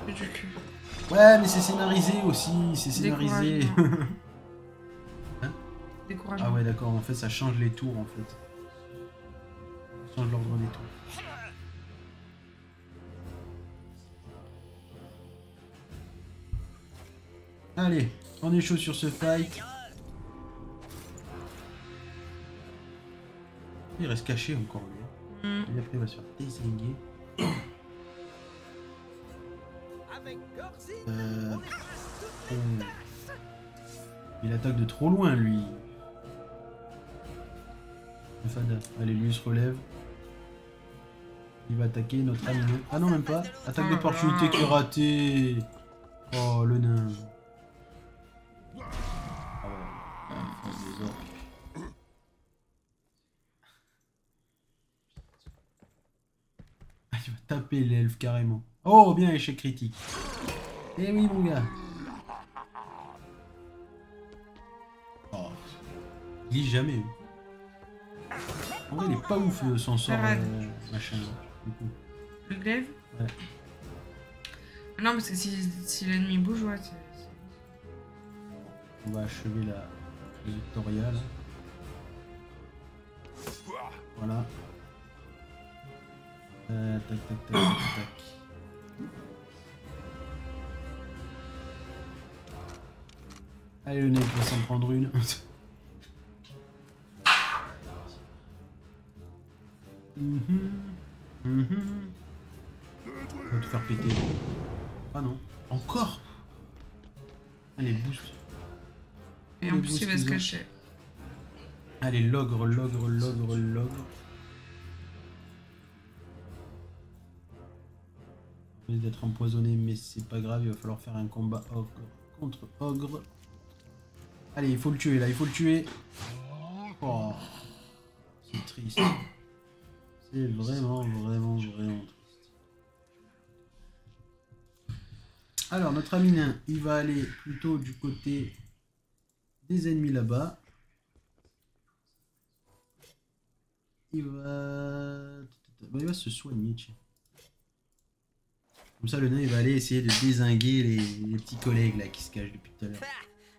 Du cul. Ouais, mais c'est scénarisé aussi, c'est scénarisé. Hein? Ah ouais, d'accord, en fait, ça change les tours, en fait. Ça change l'ordre des tours. Allez, on est chaud sur ce fight. Il reste caché encore, lui. Et après, il va se faire désinguer. Il attaque de trop loin, lui. Fada. Allez, lui, il se relève. Il va attaquer notre ami. Ah non, même pas. Attaque d'opportunité qui est ratée. Oh, le nain. Ah ouais, des orques. Ah, il va taper l'elfe carrément. Oh, bien, échec critique. Eh oui, mon gars. Oh, il glisse jamais. En vrai, il est pas ouf son sort, machin. Du coup. Le glaive? Ouais. Non, parce que si l'ennemi bouge, ouais. On va achever la Victoria là. Voilà. Tac, tac, tac, tac. Allez, le nez va s'en prendre une. On va te faire péter. Ah non. Encore. Allez, boost. Et en plus, il va se cacher. Allez, l'ogre, l'ogre, l'ogre, l'ogre. On risque d'être empoisonné, mais c'est pas grave, il va falloir faire un combat ogre contre ogre. Allez, il faut le tuer là, il faut le tuer. Oh, c'est triste. C'est vraiment, vraiment, vraiment triste. Alors, notre ami nain, il va aller plutôt du côté des ennemis là-bas. Il va se soigner, tiens. Comme ça, le nain, il va aller essayer de dézinguer les petits collègues là qui se cachent depuis tout à l'heure.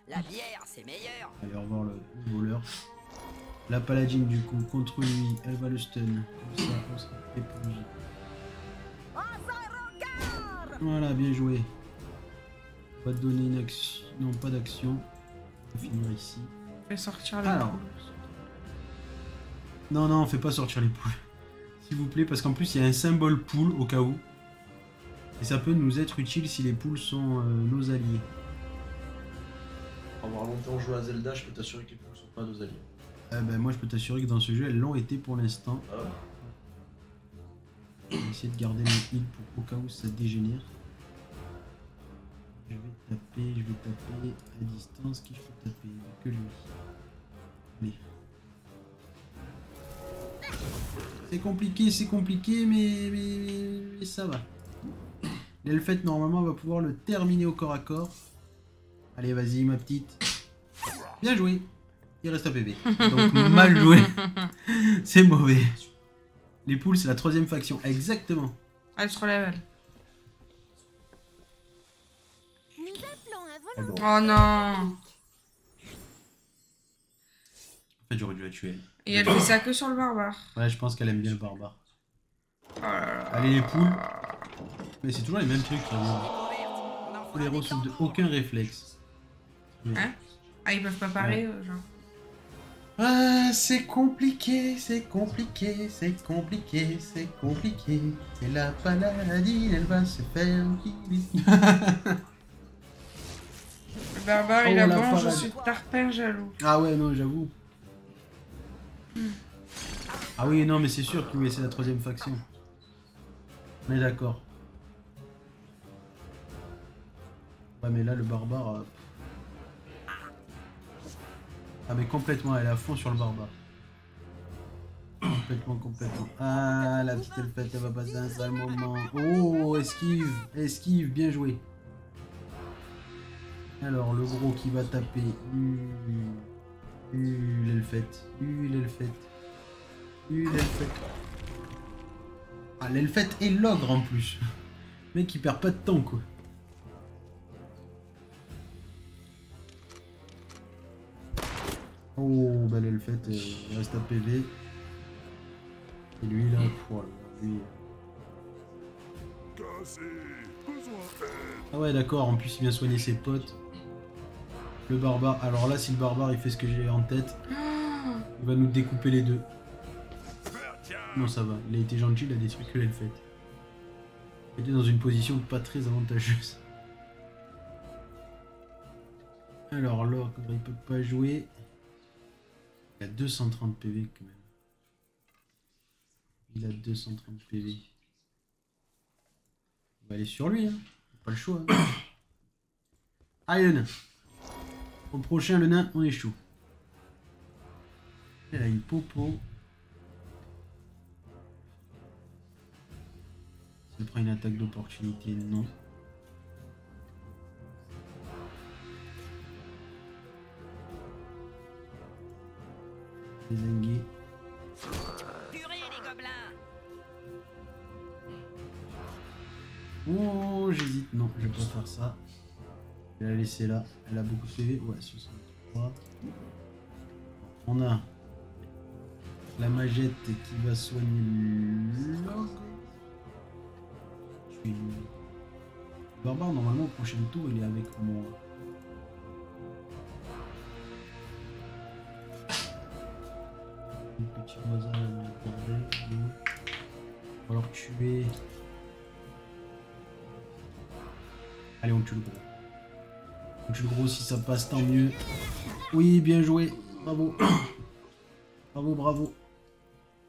La bière, c'est meilleur. Allez, au revoir le voleur. La paladine, du coup, contre lui, elle va le stun. Comme ça, on sera épouse. Voilà, bien joué. On va te donner une action. Non, pas d'action. On va finir ici. Fais sortir les Alors. poules. Non, non, on fait pas sortir les poules. S'il vous plaît, parce qu'en plus, il y a un symbole poule au cas où. Et ça peut nous être utile si les poules sont nos alliés. Pour avoir longtemps joué à Zelda, je peux t'assurer que les poules sont pas nos alliés. Ben, moi, je peux t'assurer que dans ce jeu, elles l'ont été pour l'instant. Ah ouais. Je vais essayer de garder mon heal pour au cas où ça dégénère. Je vais taper à distance. Qui je peux taper? Que lui. Allez. C'est compliqué, mais ça va. L'elfette, normalement, va pouvoir le terminer au corps à corps. Allez, vas-y, ma petite. Bien joué. Il reste un PV. Donc, mal joué. C'est mauvais. Les poules, c'est la 3ème faction. Exactement. Elle se relève, elle. Nous appelons un volant. Oh non. En fait, j'aurais dû la tuer. Et elle fait ça que sur le barbare. Ouais, je pense qu'elle aime bien le barbare. Oh là là. Allez, les poules. Mais c'est toujours les mêmes trucs. Les héros sont de aucun réflexe. Hein? Ah, ils peuvent pas parler, genre. Ah, c'est compliqué. C'est la paladine, elle va se faire killer. Le barbare, il Oh, a la bon, je parade. suis tarpin jaloux. Ah ouais, non, j'avoue. Ah oui, non, mais c'est sûr que oui, c'est la 3ème faction. On est d'accord. Ouais, mais là, le barbare... Ah, mais complètement, elle est à fond sur le barbare. Complètement. Ah, la petite elfette, elle va passer un sale moment. Oh, esquive, bien joué. Alors, le gros qui va taper. L'elfette. Ah, l'elfette et l'ogre en plus. Le mec, il perd pas de temps, quoi. Oh, bah l'elfette, il reste à PV. Et lui, là, voilà, lui... Ah ouais, d'accord, en plus, il vient soigner ses potes. Le barbare, alors là, si le barbare, il fait ce que j'ai en tête, il va nous découper les deux. Non, ça va, il a été gentil, il a détruit que l'elfette. Il était dans une position pas très avantageuse. Alors, l'orque, il peut pas jouer. Il a 230 PV quand même. Il a 230 PV. va aller sur lui, hein. Pas le choix. Hein. Allez, le nain. Au prochain, le nain, on est chaud. Elle a une popo. Ça prend une attaque d'opportunité, non. Désingué. Purée, les gobelins! Oh, j'hésite. Non, je vais pas faire ça. Je vais la laisser là. Elle a beaucoup de PV. Ouais, 63. On a la magette qui va soigner l'ogre. Je suis barbare. Normalement, au prochain tour, il est avec moi. Un petit voisin là, il va falloir tuer. Allez, on tue le gros. On tue le gros, si ça passe, tant mieux. Oui, bien joué. Bravo. Bravo, bravo.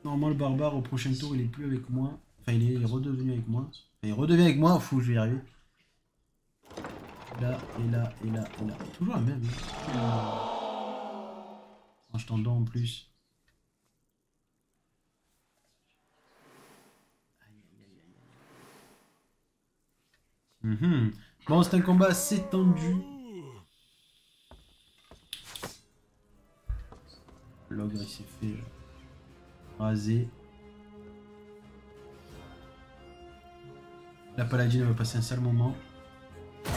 Normalement, le barbare, au prochain tour, il est plus avec moi. Enfin, il est redevenu avec moi. Enfin, il redevient avec moi. Fou, je vais y arriver. Là, et là, et là, et là. Toujours la même. En je t'entends en plus. Bon, c'est un combat assez tendu. L'ogre il s'est fait raser. La paladine va passer un sale moment. En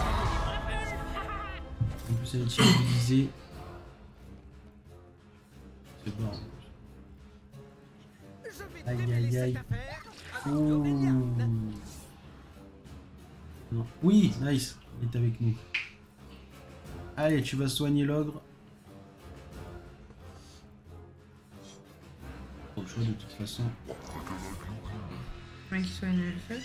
plus elle est immobilisée. C'est bon. Aïe aïe aïe. Oh. Non. Oui, nice, il est avec nous. Allez, tu vas soigner l'ogre. Pas le choix de toute façon. Ouais, qui soigne le fait.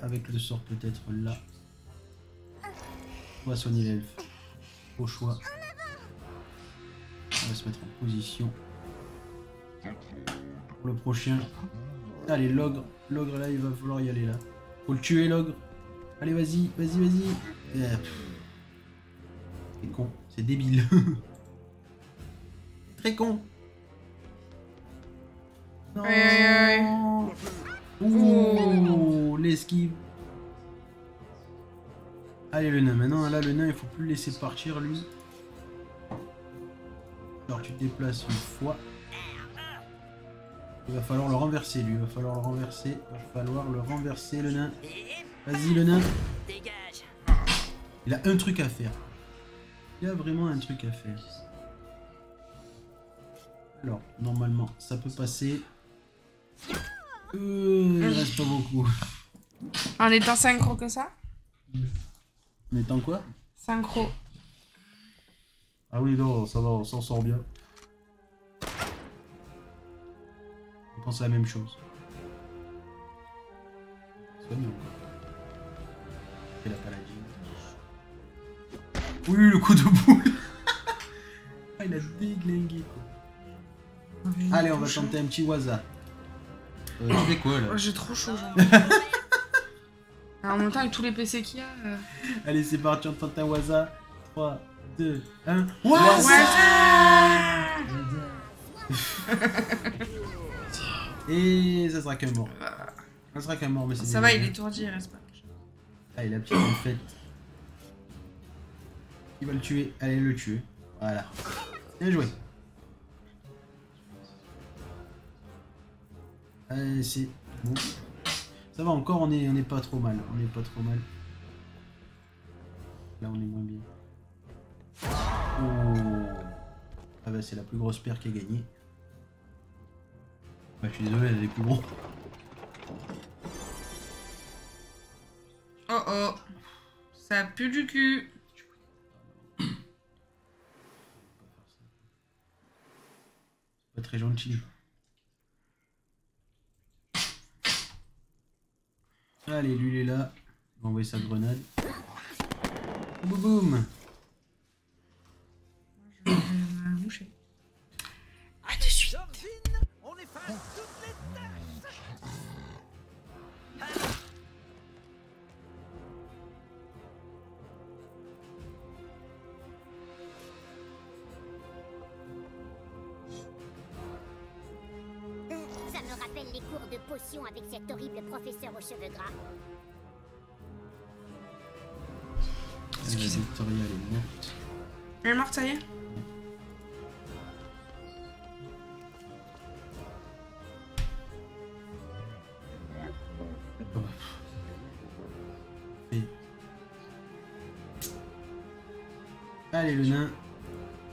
Avec le sort peut-être là. On va soigner l'elfe. Au choix. On va se mettre en position. Pour le prochain. Allez, l'ogre. L'ogre là, il va falloir y aller là. Faut le tuer, l'ogre. Allez, vas-y, vas-y, vas-y. C'est con, c'est débile. Très con. Non. Ouh, l'esquive. Allez, le nain. Maintenant, là, le nain, il faut plus le laisser partir, lui. Alors, tu te déplaces une fois. Il va falloir le renverser, lui. Il va falloir le renverser. Il va falloir le renverser, le nain. Vas-y, le nain. Il a un truc à faire. Il a vraiment un truc à faire. Alors, normalement, ça peut passer. Il reste pas beaucoup. En étant synchro que ça? En étant quoi? Synchro. Ah oui, non, ça va, on s'en sort bien. On pense à la même chose. Soigne encore. Et la paladine. Oui, le coup de boule. Ah, il a déglingué quoi. Allez, on va tenter un petit waza. Tu fais quoi là? Oh, j'ai trop chaud, genre. En même temps, avec tous les PC qu'il y a. Allez, c'est parti, on tente un waza. 3, 2, 1. Waza! Et ça sera qu'un mort. Ça sera qu'un mort, mais c'est Ça va, il est étourdi, il reste pas. Allez, la petite fête. Il va le tuer. Allez, le tuer. Voilà. Bien joué. Allez, c'est bon. Ça va encore, on est pas trop mal. On est pas trop mal. Là, on est moins bien. Oh. Ah bah, c'est la plus grosse paire qui a gagné. Bah, je suis désolé, elle est plus gros. Oh oh. Ça pue du cul. Pas très gentil. Allez, lui il est là. Il va envoyer sa grenade. Boum boum. Je vais me moucher. À de suite. On efface toutes les tâches. rappelle les cours de potions avec cet horrible professeur aux cheveux gras. Victoria, elle est morte. Elle est morte, ça y est? Et... Allez, le nain.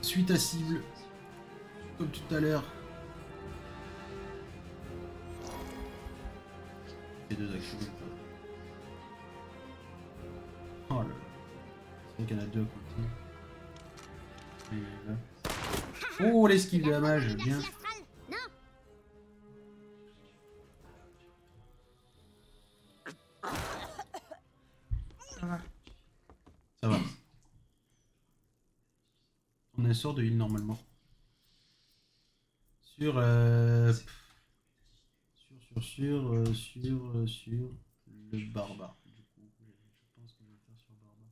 Suite à cible. Comme tout à l'heure. Les deux actions. Oh là là. C'est vrai qu'il y en a deux à côté. Et là. Oh, l'esquive de la mage, bien. Non. Ça va. Ça va. On a un sort de heal normalement. Sur le barbare. Du coup, je pense que je vais faire sur le barbare.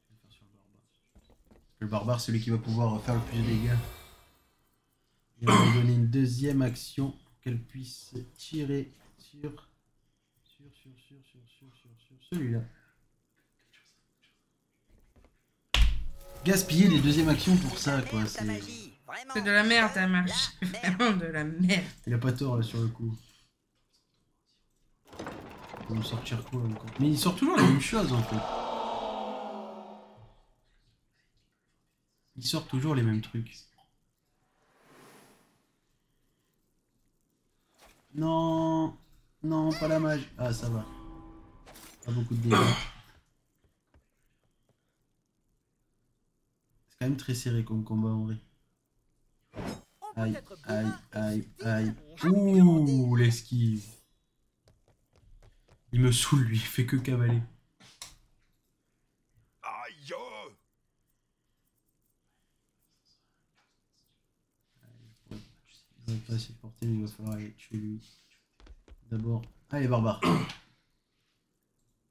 Je vais faire sur le barbare. Le barbare, c'est celui qui va pouvoir faire le plus de dégâts. Et on va lui donner une deuxième action pour qu'elle puisse tirer sur celui-là. Gaspiller des deuxièmes actions pour ça, quoi. C'est de la merde, ta marche. Vraiment de la merde. Il a pas tort là sur le coup. Il va nous sortir quoi encore? Mais il sort toujours la même chose en fait. Il sort toujours les mêmes trucs. Non, non, pas la mage. Ah, ça va. Pas beaucoup de dégâts. C'est quand même très serré comme combat en vrai. Aïe, aïe, aïe, aïe. Ouh, l'esquive. Il me saoule lui, il fait que cavaler. Aïe! Il va pas s'y porter, mais il va falloir aller tuer lui. D'abord. Allez, barbare.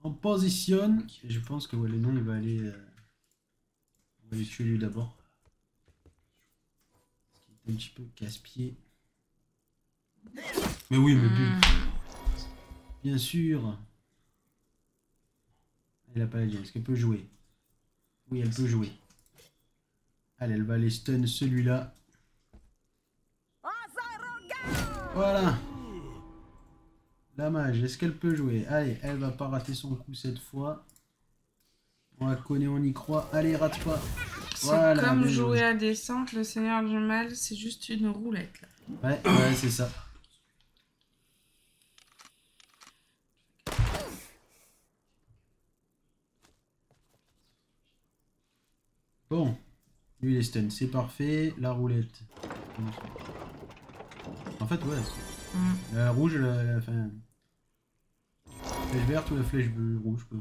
On positionne. Et je pense que ouais, le nain il va aller. On va aller tuer lui d'abord. Parce qu'il est un petit peu casse-pied. Mais oui, mais bien sûr. Elle a pas la gemme. Est-ce qu'elle peut jouer? Oui, elle peut jouer. Allez, elle va aller stun celui-là. Voilà. La mage, est-ce qu'elle peut jouer? Allez, elle va pas rater son coup cette fois. On la connaît, on y croit. Allez, rate pas. Voilà. Comme jouer à descente, le Seigneur du Mal, c'est juste une roulette. Là. Ouais, ouais, c'est ça. Bon. Lui, il est stun, c'est parfait. La roulette. En fait, ouais. La rouge, la fin. Flèche verte ou la flèche bleue, rouge, quoi.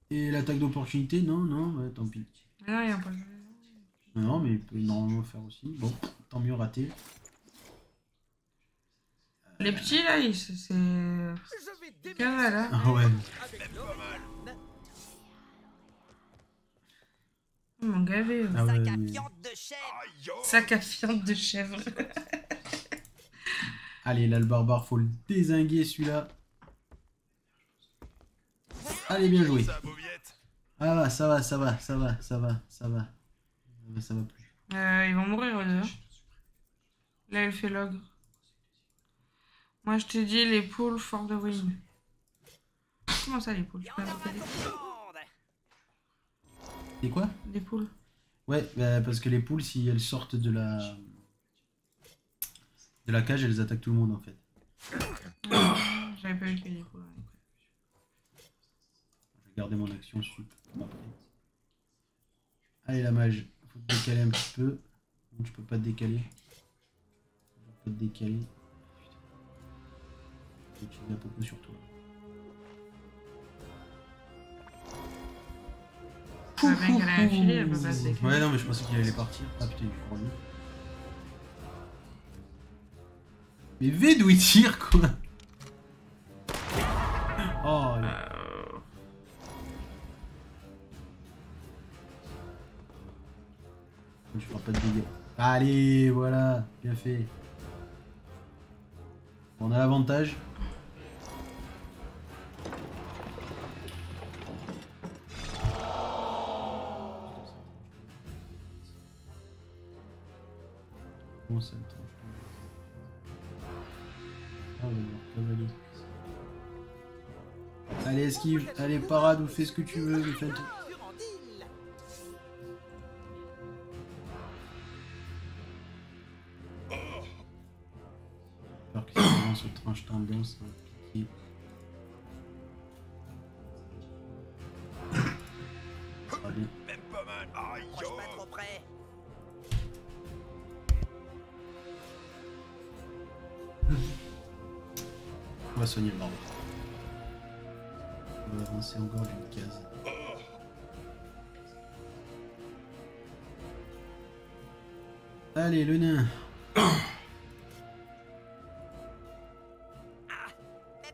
Et l'attaque d'opportunité, non, non, ouais, tant pis. Non, il y a pas de... Non, mais il peut normalement le faire aussi. Bon, tant mieux raté. Les petits, là, c'est... Carré, là. Ah ouais. Ils m'ont gavé. Ah ouais, Sac à mais... viande de chèvre. Sac à viande de chèvre. Allez, là, le barbare, faut le dézinguer, celui-là. Allez, bien joué. Ah va, ça va, ça va, ça va, ça va, ça va. Ça va plus. Ils vont mourir, eux deux. Là, elle fait l'ogre. Moi, je t'ai dit les poules for the win. Comment ça, les poules? Tu peux m'appeler Et quoi? des poules? Ouais, bah, parce que les poules, si elles sortent de la cage, elles attaquent tout le monde, en fait. J'avais pas vu qu'il y avait des poules. Je vais garder mon action sup. Allez, la mage. Faut te décaler un petit peu. Non, tu peux pas te décaler. Tu peux te décaler. Putain. J'ai un peu sur toi. Ouais, bien qu'elle a un filet, elle peut pas se décaler. Ouais, non, mais je pensais qu'il allait partir. Ah putain, il est pour lui. Mais V d'où il tire, quoi. Oh, Tu feras pas de dégâts. Allez, voilà, bien fait. On a l'avantage. Bon, ça me tranche. Ah, on va voir, cavalier. Allez, esquive, allez, parade ou fais ce que tu veux, mais fais un truc. J'espère que c'est vraiment ce tranche tendance, ça va piquer. Allez. Même pas mal. Aïe, Approche pas trop près. On va soigner le barbare. On va avancer encore d'une case. Allez, le nain. C'est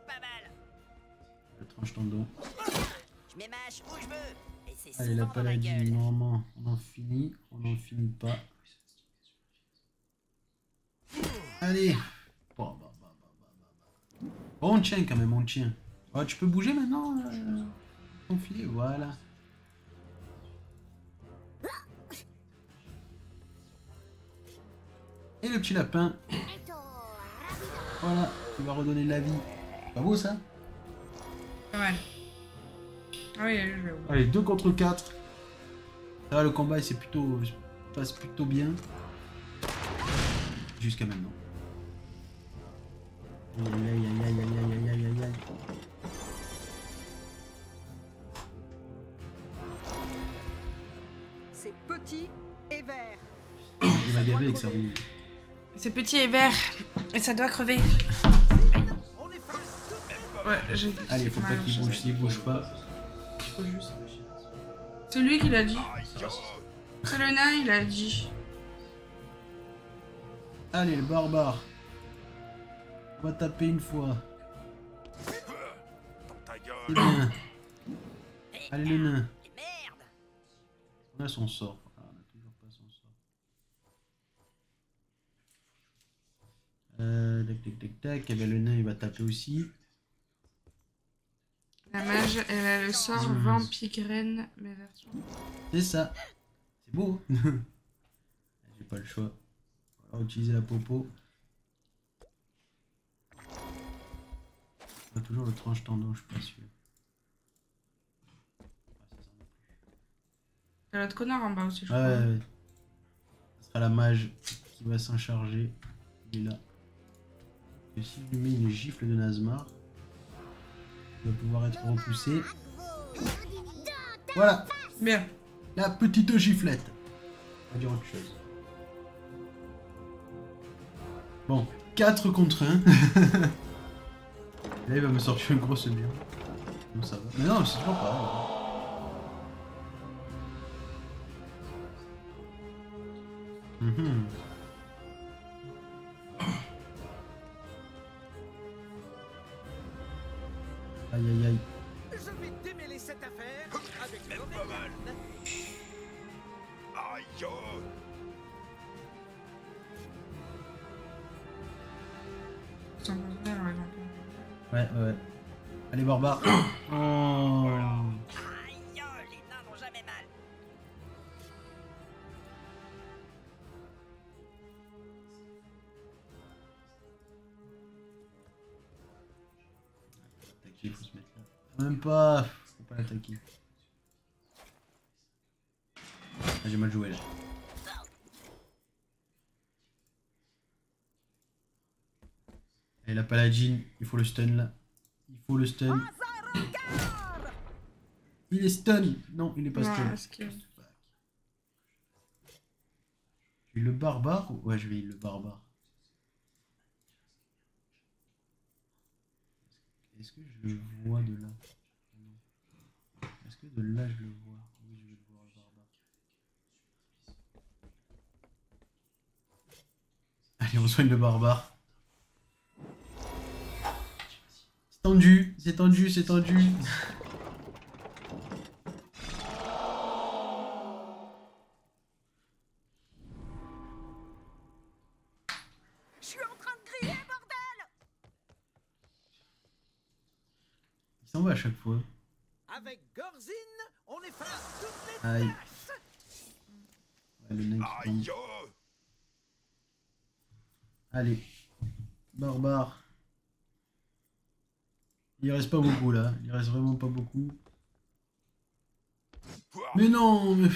pas mal. Le tranche tendon. Je m'émâche où je veux. Et c'est Allez, la souvent dans ma paladine, gueule. normalement, on en finit pas. Allez. Bon, on tient quand même, on tient. Oh, tu peux bouger maintenant ton filet, voilà. Et le petit lapin. Voilà, il va redonner de la vie. Pas beau ça? Pas mal. Ah oui, je vais. Allez, 2 contre 4. Ça va, le combat il passe plutôt bien. Jusqu'à maintenant. Aïe aïe aïe aïe aïe aïe aïe aïe aïe. C'est petit et vert. Il va gaver avec ça. C'est petit et vert. Et ça doit crever. Ouais, j'ai. Allez, faut pas qu'il bouge, s'il bouge pas. C'est lui qui l'a dit. C'est le nain, il a dit. Allez, le barbare. On va taper une fois. C'est bien. Allez, le nain. On a son sort. Ah, on a toujours pas son sort. Tac, tac, tac, tac. Et bien, le nain, il va taper aussi. La mage, elle a le sort Vampire-Reine, mais version. C'est ça. C'est beau. J'ai pas le choix. On va utiliser la popo. On a toujours le tranche tendon, je suis pas sûr. T'as l'autre connard en bas aussi, je crois. Ouais. Ce sera la mage qui va s'en charger. Il est là. Et si je lui mets une gifle de Nazmar, il va pouvoir être repoussé. Voilà. Bien. La petite giflette. On va dire autre chose. Bon, 4 contre 1. Là, il va me sortir une grosse bien. Bon, ça va. Mais non, c'est toujours pareil. Aïe aïe aïe. Je vais démêler cette affaire avec Même l'oreille. pas mal. Aïe, oh. Sans vert, ouais, non. Ouais. Allez, barbare. Oh. Aïe, les nains n'ont jamais mal. Il faut se mettre là. Même pas. Faut pas l'attaquer. Ah, j'ai mal joué là. Et la paladine, il faut le stun là. Il faut le stun. Il est stun. Non, il est pas stun. Ouais, que... Je vais le barbare ou... Ouais, je vais le barbare. Est-ce que je le vois de là? Est-ce que de là je le vois? Oui, je vais le voir le barbare. Allez, on soigne le barbare. C'est tendu, c'est tendu, c'est tendu. s'en va à chaque fois. Avec Gorzin, on efface toutes les Aïe. traces. Ouais, le nain qui tombe. Aïe oh. Allez. Barbare. Il reste pas beaucoup là. Il reste vraiment pas beaucoup. Mais non, mais...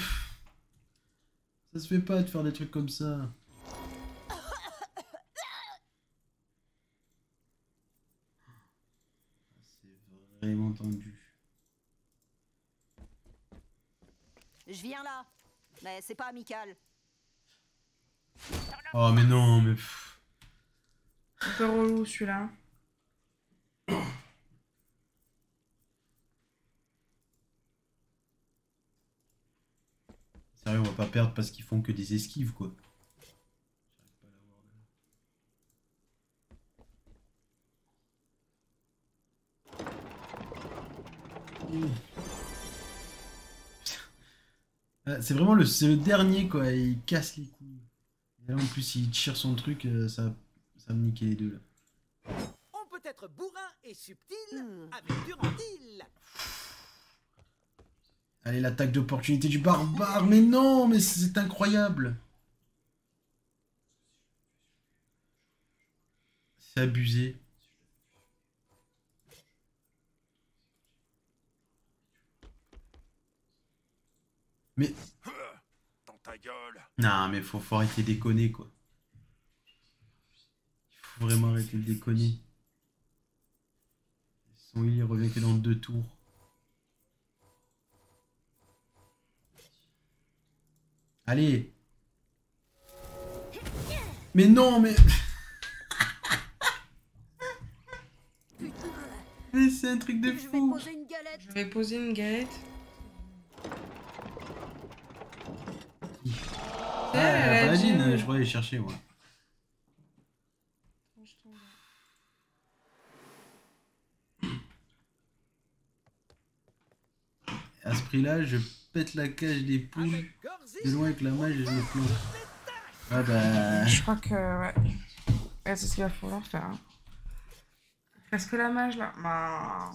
Ça se fait pas de faire des trucs comme ça. C'est vraiment tendu. Je viens là. Mais c'est pas amical. Oh mais non, mais... Un peu relou celui-là. Sérieux, on va pas perdre parce qu'ils font que des esquives, quoi. C'est vraiment c'est le dernier, quoi. Il casse les couilles. Et là, en plus, il tire son truc, ça va me niquer les deux, là. On peut être bourrin et subtil avec Durandil. Allez, l'attaque d'opportunité du barbare. Mais non, mais c'est incroyable. C'est abusé. Mais... Dans ta gueule. Non, mais faut arrêter de déconner, quoi. Il faut vraiment arrêter de déconner. Son heal, il revient que dans 2 tours. Allez. Mais non, mais... Mais c'est un truc de fou. Je vais poser une galette. Ah, Paladine, je pourrais aller chercher, moi. À ce prix-là, je pète la cage des poules de loin avec la mage et je me plante. Ah bah... Je crois que... Ouais, ouais c'est ce qu'il va falloir faire. Hein. Parce que la mage, là... Bah...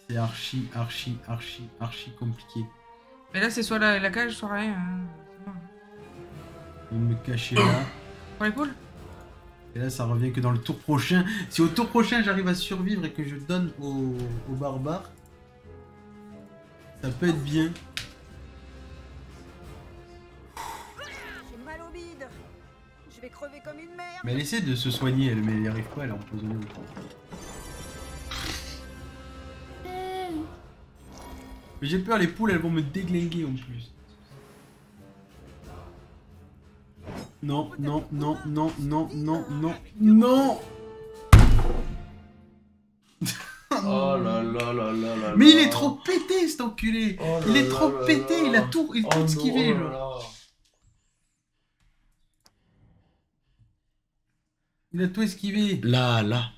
C'est archi compliqué. Mais là, c'est soit la cage, soit rien. Hein. Je vais me cacher là. Pour les poules. Et là, ça revient que dans le tour prochain. Si au tour prochain, j'arrive à survivre et que je donne au barbare, ça peut être bien. J'ai mal au bide. Je vais crever comme une merde. Mais elle essaie de se soigner, elle, mais elle n'y arrive pas, elle est empoisonnée au fond. Mais j'ai peur, les poules, elles vont me déglinguer en plus. Non, non, non, non, non, non, non, non. Oh là là là là là. Mais il est trop pété, cet enculé. Oh il là est trop là pété, là. il a tout esquivé, non, genre. Il a tout esquivé. Là.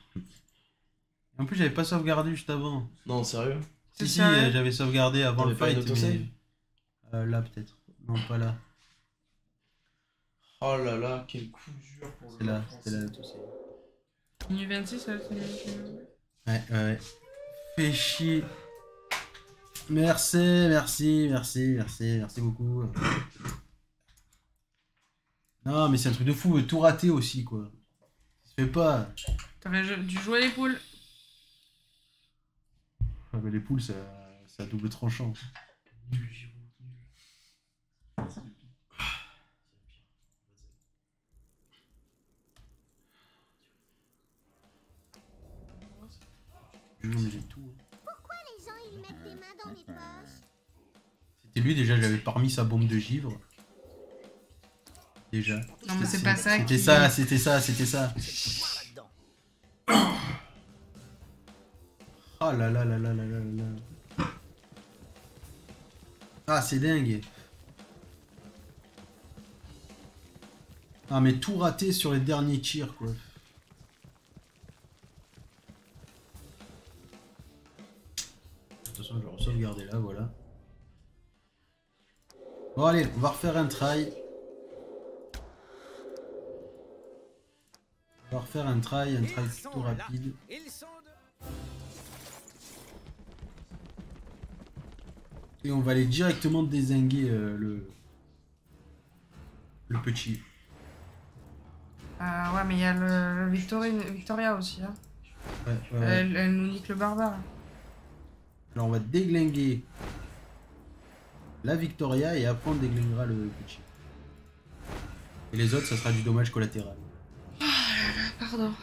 En plus, j'avais pas sauvegardé juste avant. Non, sérieux? Si, sérieux j'avais sauvegardé avant le T'avais pas fight, une autosave mais... là, peut-être. Non, pas là. Oh là là, quel coup dur pour C'est là, c'était là l'autosave. Niveau 26, là, c'est... Ouais. Fais chier. Merci beaucoup. Non, mais c'est un truc de fou, tout raté aussi, quoi. Ça se fait pas. T'aurais dû jouer les poules. Ah, mais les poules, ça a double tranchant. Non, mais j'ai tout. Pourquoi les gens ils mettent des mains dans les poches? C'était lui déjà, j'avais pas remis sa bombe de givre. Déjà. Non mais c'est pas ça C'était qui... ça, c'était ça. Oh là là là là là là là. Ah, c'est dingue. Ah, mais tout raté sur les derniers tirs, quoi. De toute façon, je vais sauvegarder là, voilà. Bon, allez, on va refaire un try. On va refaire un try plutôt rapide. Ils sont de... Et on va aller directement dézinguer le petit. Ouais, mais il y a le Victoria aussi. Hein. Ouais. Elle nous nique le barbare. Alors on va déglinguer la Victoria et après on déglinguera le petit. Et les autres, ça sera du dommage collatéral. Pardon.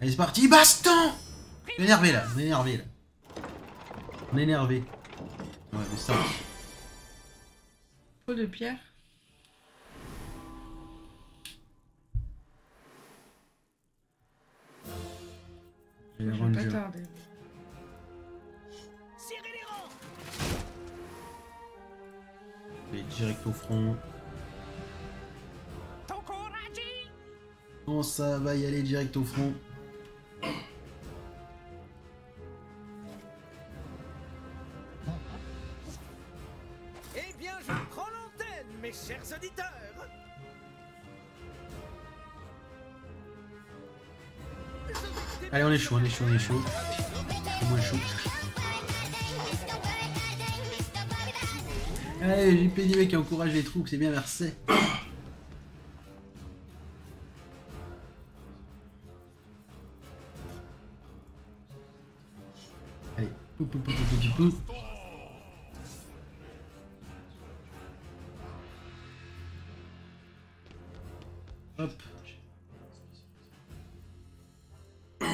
Allez, c'est parti, baston! On est énervé là, on est énervé là. On est énervé. Ouais, mais ça. Trop de pierre. Et les Je vais rangers. pas tarder. Allez, direct au front. Bon, ça va y aller direct au front. Eh bien, je prends l'antenne, mes chers auditeurs. Allez, on est chaud, on est chaud, on est chaud. C'est moins chaud. Allez, JP du mec qui encourage les troupes, c'est bien, merci. Allez, pou. Hop. On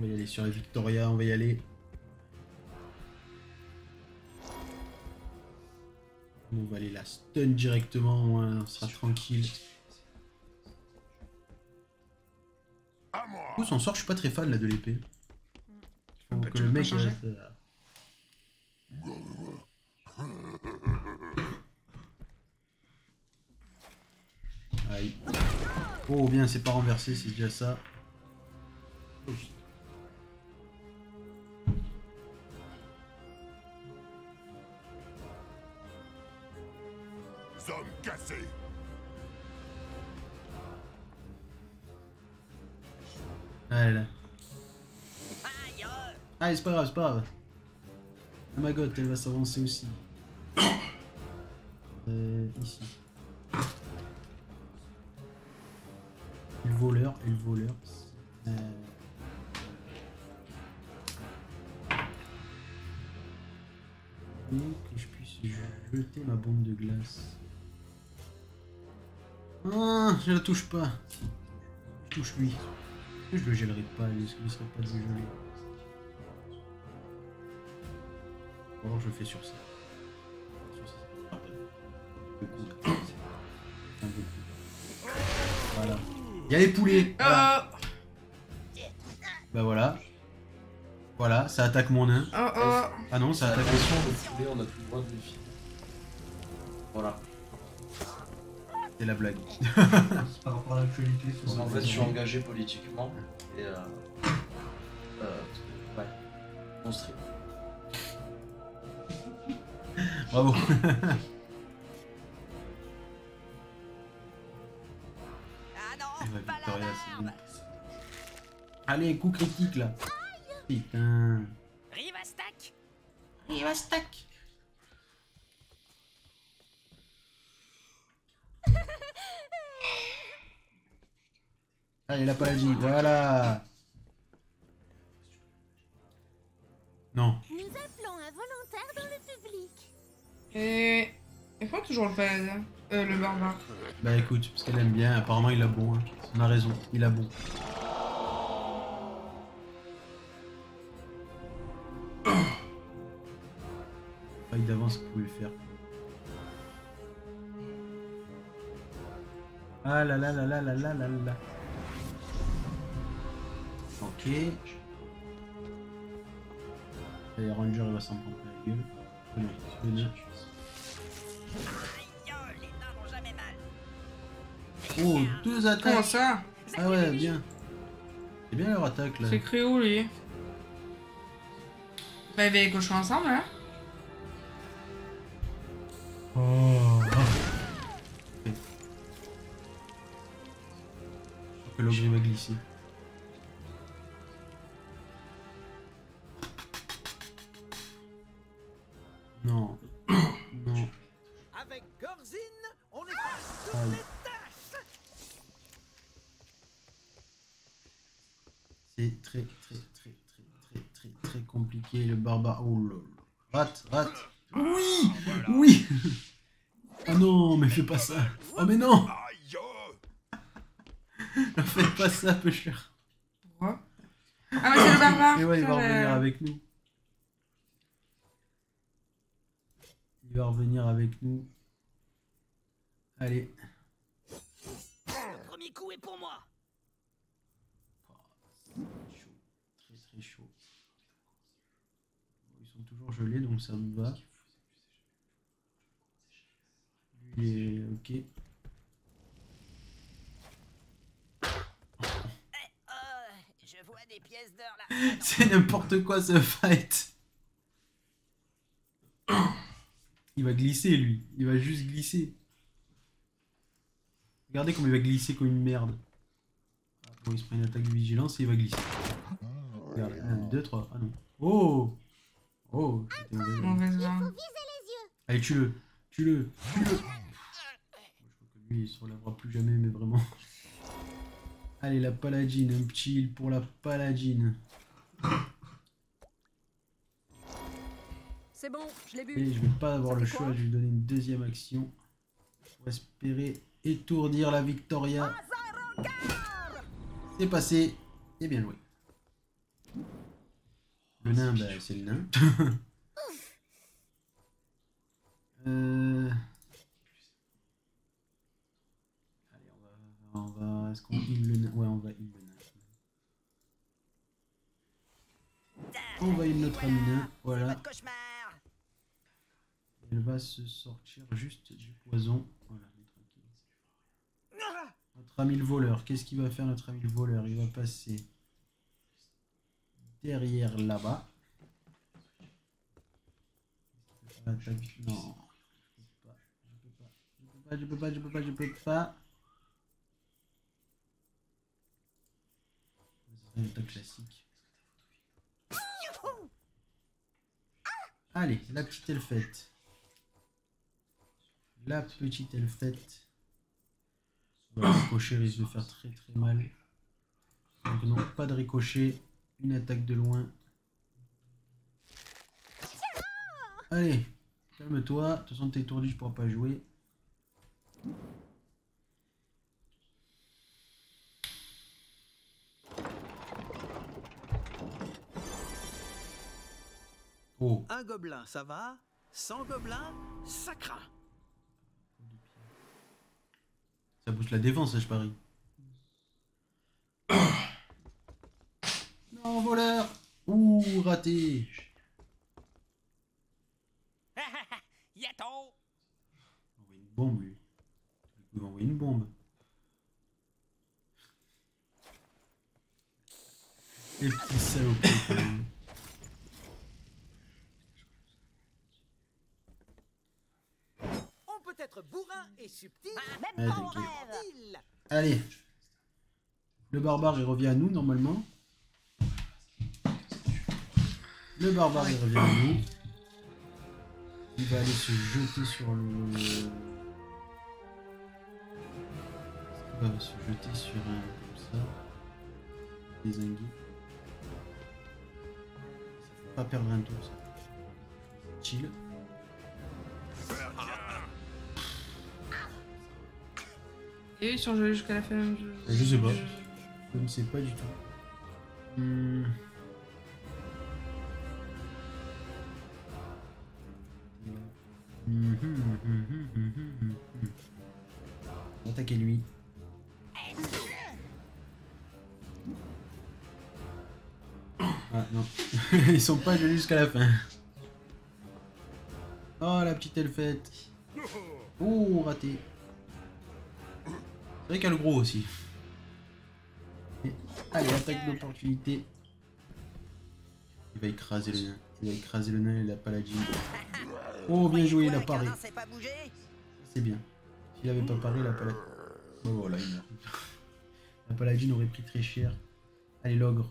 va y aller sur la Victoria, on va y aller. On va aller la stun directement, on sera tranquille. Du coup, son sort, je suis pas très fan là de l'épée. Faut que le mec changer. Aïe. Oh bien, c'est pas renversé, c'est déjà ça. Oh, putain. Zone cassée. Allez là. Allez, c'est pas grave, c'est pas grave. Oh my god, elle va s'avancer aussi. Ici. Et le voleur. Et que je puisse jeter ma bombe de glace. Ah, je la touche pas. Je touche lui. Je le gèlerai pas, il serait pas de le geler. Ou alors je le fais sur ça. Sur ça. Beaucoup. Un peu coup. Voilà. Il y a les poulets. Voilà. Bah voilà. Voilà, ça attaque mon nain. Ah non, ça attaque Attention, le poulet, on n'a plus le droit de les filer. Voilà. C'est la blague. Par rapport à l'actualité, En fait, je suis engagé politiquement et ouais, on stream. Bravo. Victoria, c'est bon. Allez, coup critique là. Putain. Rivastak. Allez, la paladine, voilà. Non. Nous appelons un volontaire dans le public. Et quoi toujours le paladin le barbare. Bah écoute, parce qu'elle aime bien, apparemment il a bon. Hein. On a raison, il a bon. Faille d'avance que vous pouvez faire. Ah là là là là là là là là. Ok. Et Ranger il va s'en prendre la gueule. Oh non, c'est bien. Oh, deux attaques. Comment ça? Ah ouais, bien. C'est bien leur attaque là. C'est écrit où lui? Bah il va les cochons ensemble hein. Oh. Que l'ogre il va glisser. Non. Non. Avec Gorzin, on efface toutes Aïe. les tâches. C'est très compliqué le barbare. Oh là là. Rate, rate. Oui, oui. Oh non, mais fais pas ça. Oh mais non. Ne faites pas ça, peu cher. Pourquoi? Ah, mais c'est le barbare. Et ouais, il va Putain, revenir avec nous. Il va revenir avec nous. Allez. Le premier coup est pour moi. Chaud. Très chaud. Ils sont toujours gelés, donc ça me va. Lui il est ok. Je vois des pièces d'or là. C'est n'importe quoi ce fight. Il va glisser lui. Il va juste glisser. Regardez comme il va glisser comme une merde. Ah, bon, il se prend une attaque de vigilance et il va glisser. Regarde, 1, 2, 3. Ah non. Oh. Oh, c'était mauvais. Mauvaise Il faut langue. viser les yeux. Allez, tue-le. Tue-le. Tue-le. Je crois que lui, il se relèvera plus jamais, mais vraiment. Allez, la paladine. Un petit heal pour la paladine. C'est bon, je l'ai Et bu. je vais pas avoir Ça le fait choix, quoi? je vais lui donner une deuxième action pour espérer étourdir la Victoria. C'est passé, et bien joué. Le nain, bah, c'est le nain. Allez, on va... Est-ce qu'on heal le nain? Ouais, on va heal le nain. On va heal notre ami nain, voilà. Votre cauchemar. Elle va se sortir juste du poison. Voilà, elle est tranquille. Notre ami le voleur, qu'est-ce qu'il va faire notre ami le voleur? Il va passer derrière là-bas. Non. Je peux pas. C'est une attaque classique. Allez, la petite elfette. La petite elfette. Le ricochet risque de faire très mal. Donc non, pas de ricochet. Une attaque de loin. Allez, calme-toi. De toute façon, t'es étourdi, je pourrai pas jouer. Oh. Un gobelin, ça va? 100 gobelins, ça craint. Ça booste la défense, je parie. Non, voleur. Ouh, raté. Yato. Il va envoyer une bombe, lui. Il va envoyer une bombe. Les petits salopés, quand même. On peut être bourrin et subtil, Ouais, même pas en t'inquiète. rêve. Allez. Le barbare, il revient à nous, normalement. Le barbare, il revient à nous. Il va aller se jeter sur le... Il va se jeter sur un... comme ça. Désinguer. Ça fait pas perdre un tour, ça. Chill. Et eux, ils sont joués jusqu'à la fin même. Je sais pas. Je ne sais pas du tout. Attaquez lui. Ah non. Ils sont pas gelés jusqu'à la fin. Oh la petite elfette. Oh raté. C'est vrai qu'il y a le gros aussi. Et, allez, attaque d'opportunité. Il va écraser le nain. Il va écraser le nain et la paladine. Oh, bien joué, il a paré. C'est bien. S'il avait pas paré, la paladine. Oh, voilà, il meurt. La paladine aurait pris très cher. Allez, l'ogre.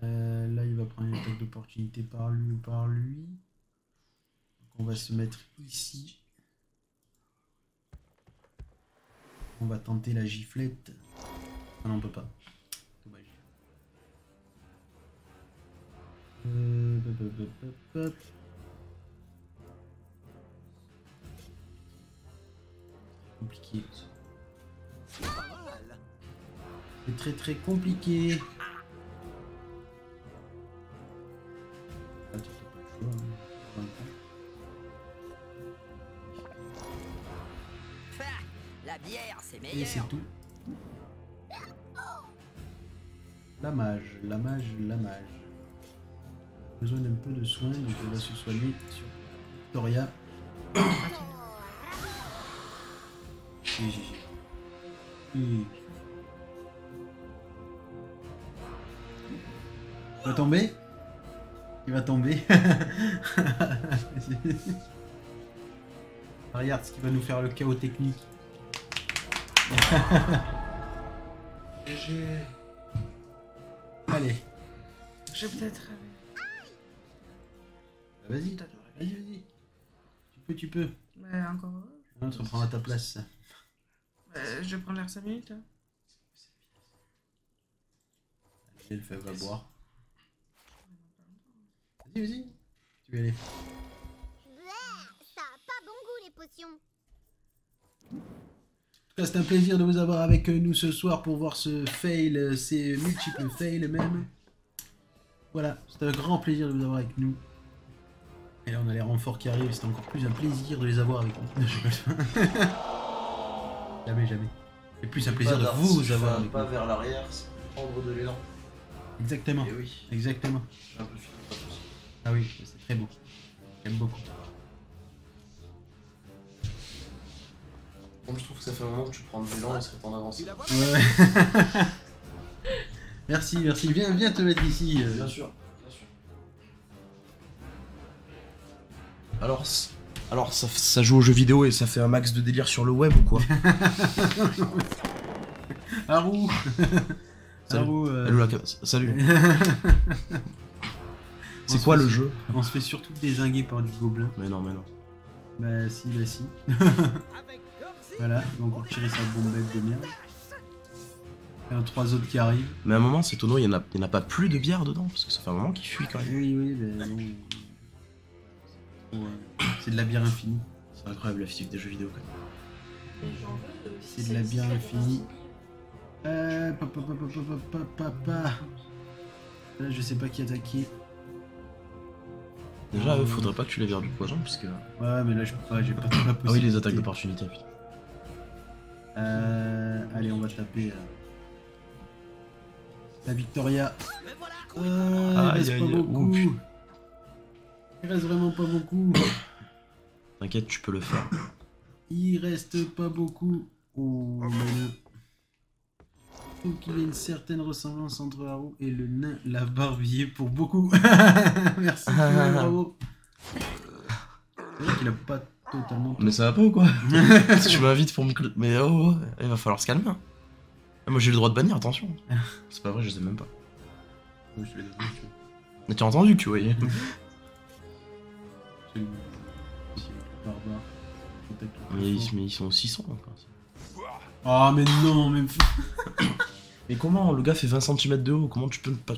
Là, il va prendre une attaque d'opportunité par lui ou par lui. Donc, on va se mettre ici. On va tenter la giflette. Ah non, on peut pas. Dommage. Hop. Compliqué. C'est très très compliqué. Ah, tu fais pas le choix, hein. La bière, c'est Et meilleur. c'est tout. La mage. Besoin d'un peu de soin, donc on va se soigner sur Victoria. Et GG. Il va tomber. Il va tomber. Regarde ce qui va nous faire le chaos technique. GG. Allez. Je vais peut-être. Vas-y. Tu peux. Bah, encore. Non, tu reprends à ta place. Je vais prendre l'air 5 minutes. Hein. Elle fait va boire. Vas-y. Tu veux aller. Ça a pas bon goût les potions. En tout cas, c'est un plaisir de vous avoir avec nous ce soir pour voir ce fail, ces multiples fails même. Voilà, c'est un grand plaisir de vous avoir avec nous. Et là, on a les renforts qui arrivent, c'est encore plus un plaisir de les avoir avec nous. Jamais. C'est plus un plaisir de vous avoir avec pas nous. vers l'arrière, c'est prendre de l'élan. Exactement. Et oui. Exactement. J'ai un peu fini, pas tous. Ah oui, c'est très beau. J'aime beaucoup. Donc je trouve que ça fait un moment que tu prends de l'élan et serait temps d'avancer. Ouais. Merci. Viens te mettre ici. Bien sûr. Alors ça joue aux jeux vidéo et ça fait un max de délire sur le web ou quoi? Haru. Salut. Haru, Salut. C'est quoi le jeu? On se fait surtout dézinguer par du gobelin. Mais non. Bah si. Voilà, donc on tirer sa bombette de merde. Il y en a 3 autres qui arrivent. Mais à un moment, c'est tonneau, il y en a pas plus de bière dedans, parce que ça fait un moment qu'il fuit quand même. Oui, mais non. C'est de la bière infinie. C'est incroyable la physique des jeux vidéo quand même. C'est de la bière infinie. Là, je sais pas qui attaquer. Déjà, faudrait pas que tu les vires du poison, parce que... Ouais, mais là, je peux pas, j'ai pas toute la possibilité. Ah oui, les attaques d'opportunité, putain. Allez, on va taper la Victoria. Il reste pas beaucoup. Il reste vraiment pas beaucoup. T'inquiète, tu peux le faire. Il reste pas beaucoup. Oh, le... Je trouve qu'il y a une certaine ressemblance entre Haru et le nain la barbillé pour beaucoup. Merci, bravo. C'est vrai qu'il a pas totalement... Mais ça va pas ou quoi? Si tu m'invites pour me... Mais oh, il va falloir se calmer. Hein. Moi j'ai le droit de bannir, attention. C'est pas vrai, je sais même pas. Oui, je l'ai donné, tu vois. Mais tu as entendu que tu voyais. Mais ils sont 600 encore. Ah mais non, mais... Mais comment? Le gars fait 20 cm de haut, comment tu peux ne pas...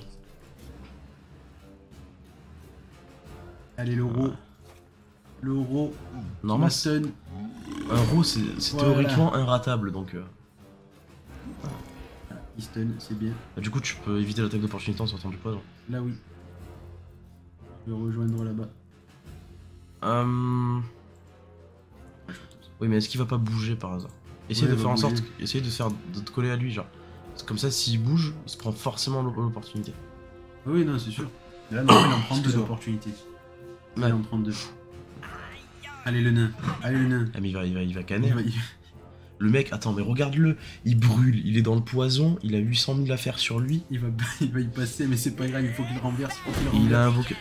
Allez, l'euro. L'euro. Normal. Un roux, c'est voilà. théoriquement inratable, donc... Il stun, c'est bien. Bah, du coup, tu peux éviter l'attaque d'opportunité en sortant du poison. Là, oui. Je vais rejoindre là-bas. Oui, mais est-ce qu'il va pas bouger par hasard? Essaye de faire en sorte... Essaye de te coller à lui, genre. C'est comme ça, s'il bouge, il se prend forcément l'opportunité. Oui, non, c'est sûr. Là, non, il en prend 2 opportunités. Il en prend 2. Allez, le nain. Ah, mais il va canner. Le mec, attends, mais regarde-le. Il brûle, il est dans le poison, il a 800 000 affaires sur lui. Il va y passer, mais c'est pas grave, il faut qu'il renverse. Il a invoqué...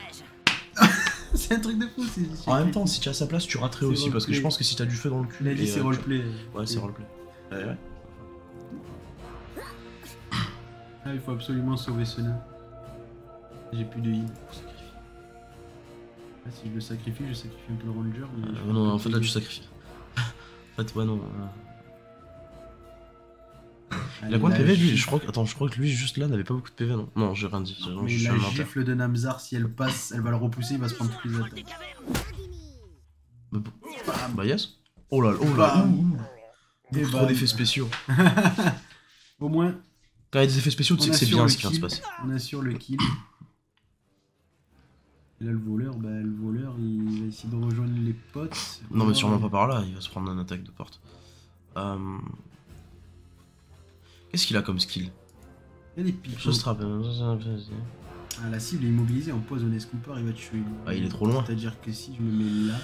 C'est un truc de fou. En même temps, si tu es à sa place, tu raterais aussi, parce que je pense que si t'as du feu dans le cul... Il a dit c'est roleplay. Ouais, c'est roleplay. Ouais. Ah, il faut absolument sauver ce nain. J'ai plus de heal. Ah, si je le sacrifie un peu le ranger. Mais non, en fait là tu sacrifies. En fait, ouais, non. Il a combien de PV lui? Je crois que lui juste là n'avait pas beaucoup de PV, non? Non, j'ai rien dit. Mais la gifle de Namzar, si elle passe, elle va le repousser, il va se prendre toutes les attaques. Bah yes. Oh là là, beaucoup trop d'effets spéciaux. Au moins. Quand il y a des effets spéciaux, tu sais que c'est bien ce qui vient de se passer. On assure le kill. Et là le voleur, il va essayer de rejoindre les potes. Non mais sûrement pas par là, il va se prendre une attaque de porte. Qu'est-ce qu'il a comme skill? Il y a des pics. Je strappe. Ah, la cible est immobilisée, on pose un Scooper, il va tuer. Ah, il est trop loin. C'est-à-dire que si je me mets là.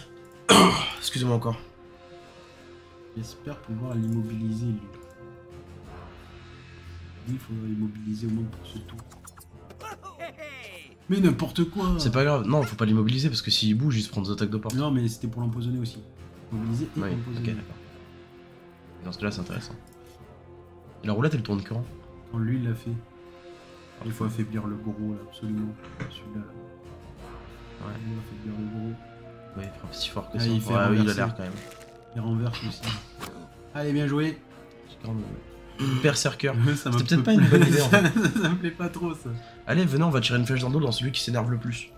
Excusez-moi encore. J'espère pouvoir l'immobiliser lui. Il faudrait l'immobiliser au moins pour ce tour. Mais n'importe quoi! C'est pas grave, non, faut pas l'immobiliser parce que s'il bouge, il se prend des attaques de porte. Non, mais c'était pour l'empoisonner aussi. Immobiliser et ouais, empoisonner. Ok, d'accord. Dans ce cas-là, c'est intéressant. Et la roulette, elle tourne quand? Quand lui, il l'a fait. Il faut affaiblir le gros, là, absolument. Celui-là, là. Ouais. Il va affaiblir le gros. Ouais, il frappe si fort que ah, ça. Il fait oui, il a l'air quand même. Il renverse aussi. Allez, bien joué! Berserker. C'était peut-être pas une bonne idée en fait. Ça me plaît pas trop ça. Allez, venez, on va tirer une flèche dans le dos dans celui qui s'énerve le plus.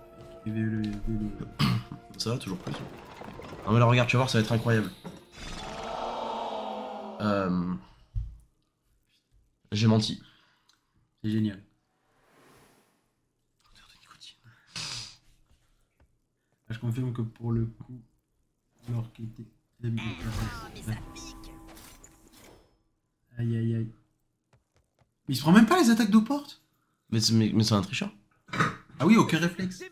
Ça va, toujours plus. Non mais là, regarde, tu vas voir, ça va être incroyable. J'ai menti. C'est génial. Je confirme que pour le coup, l'or qui était... Aïe aïe aïe. Mais il se prend même pas les attaques d'eau porte. Mais c'est un tricheur. Ah oui, aucun réflexe.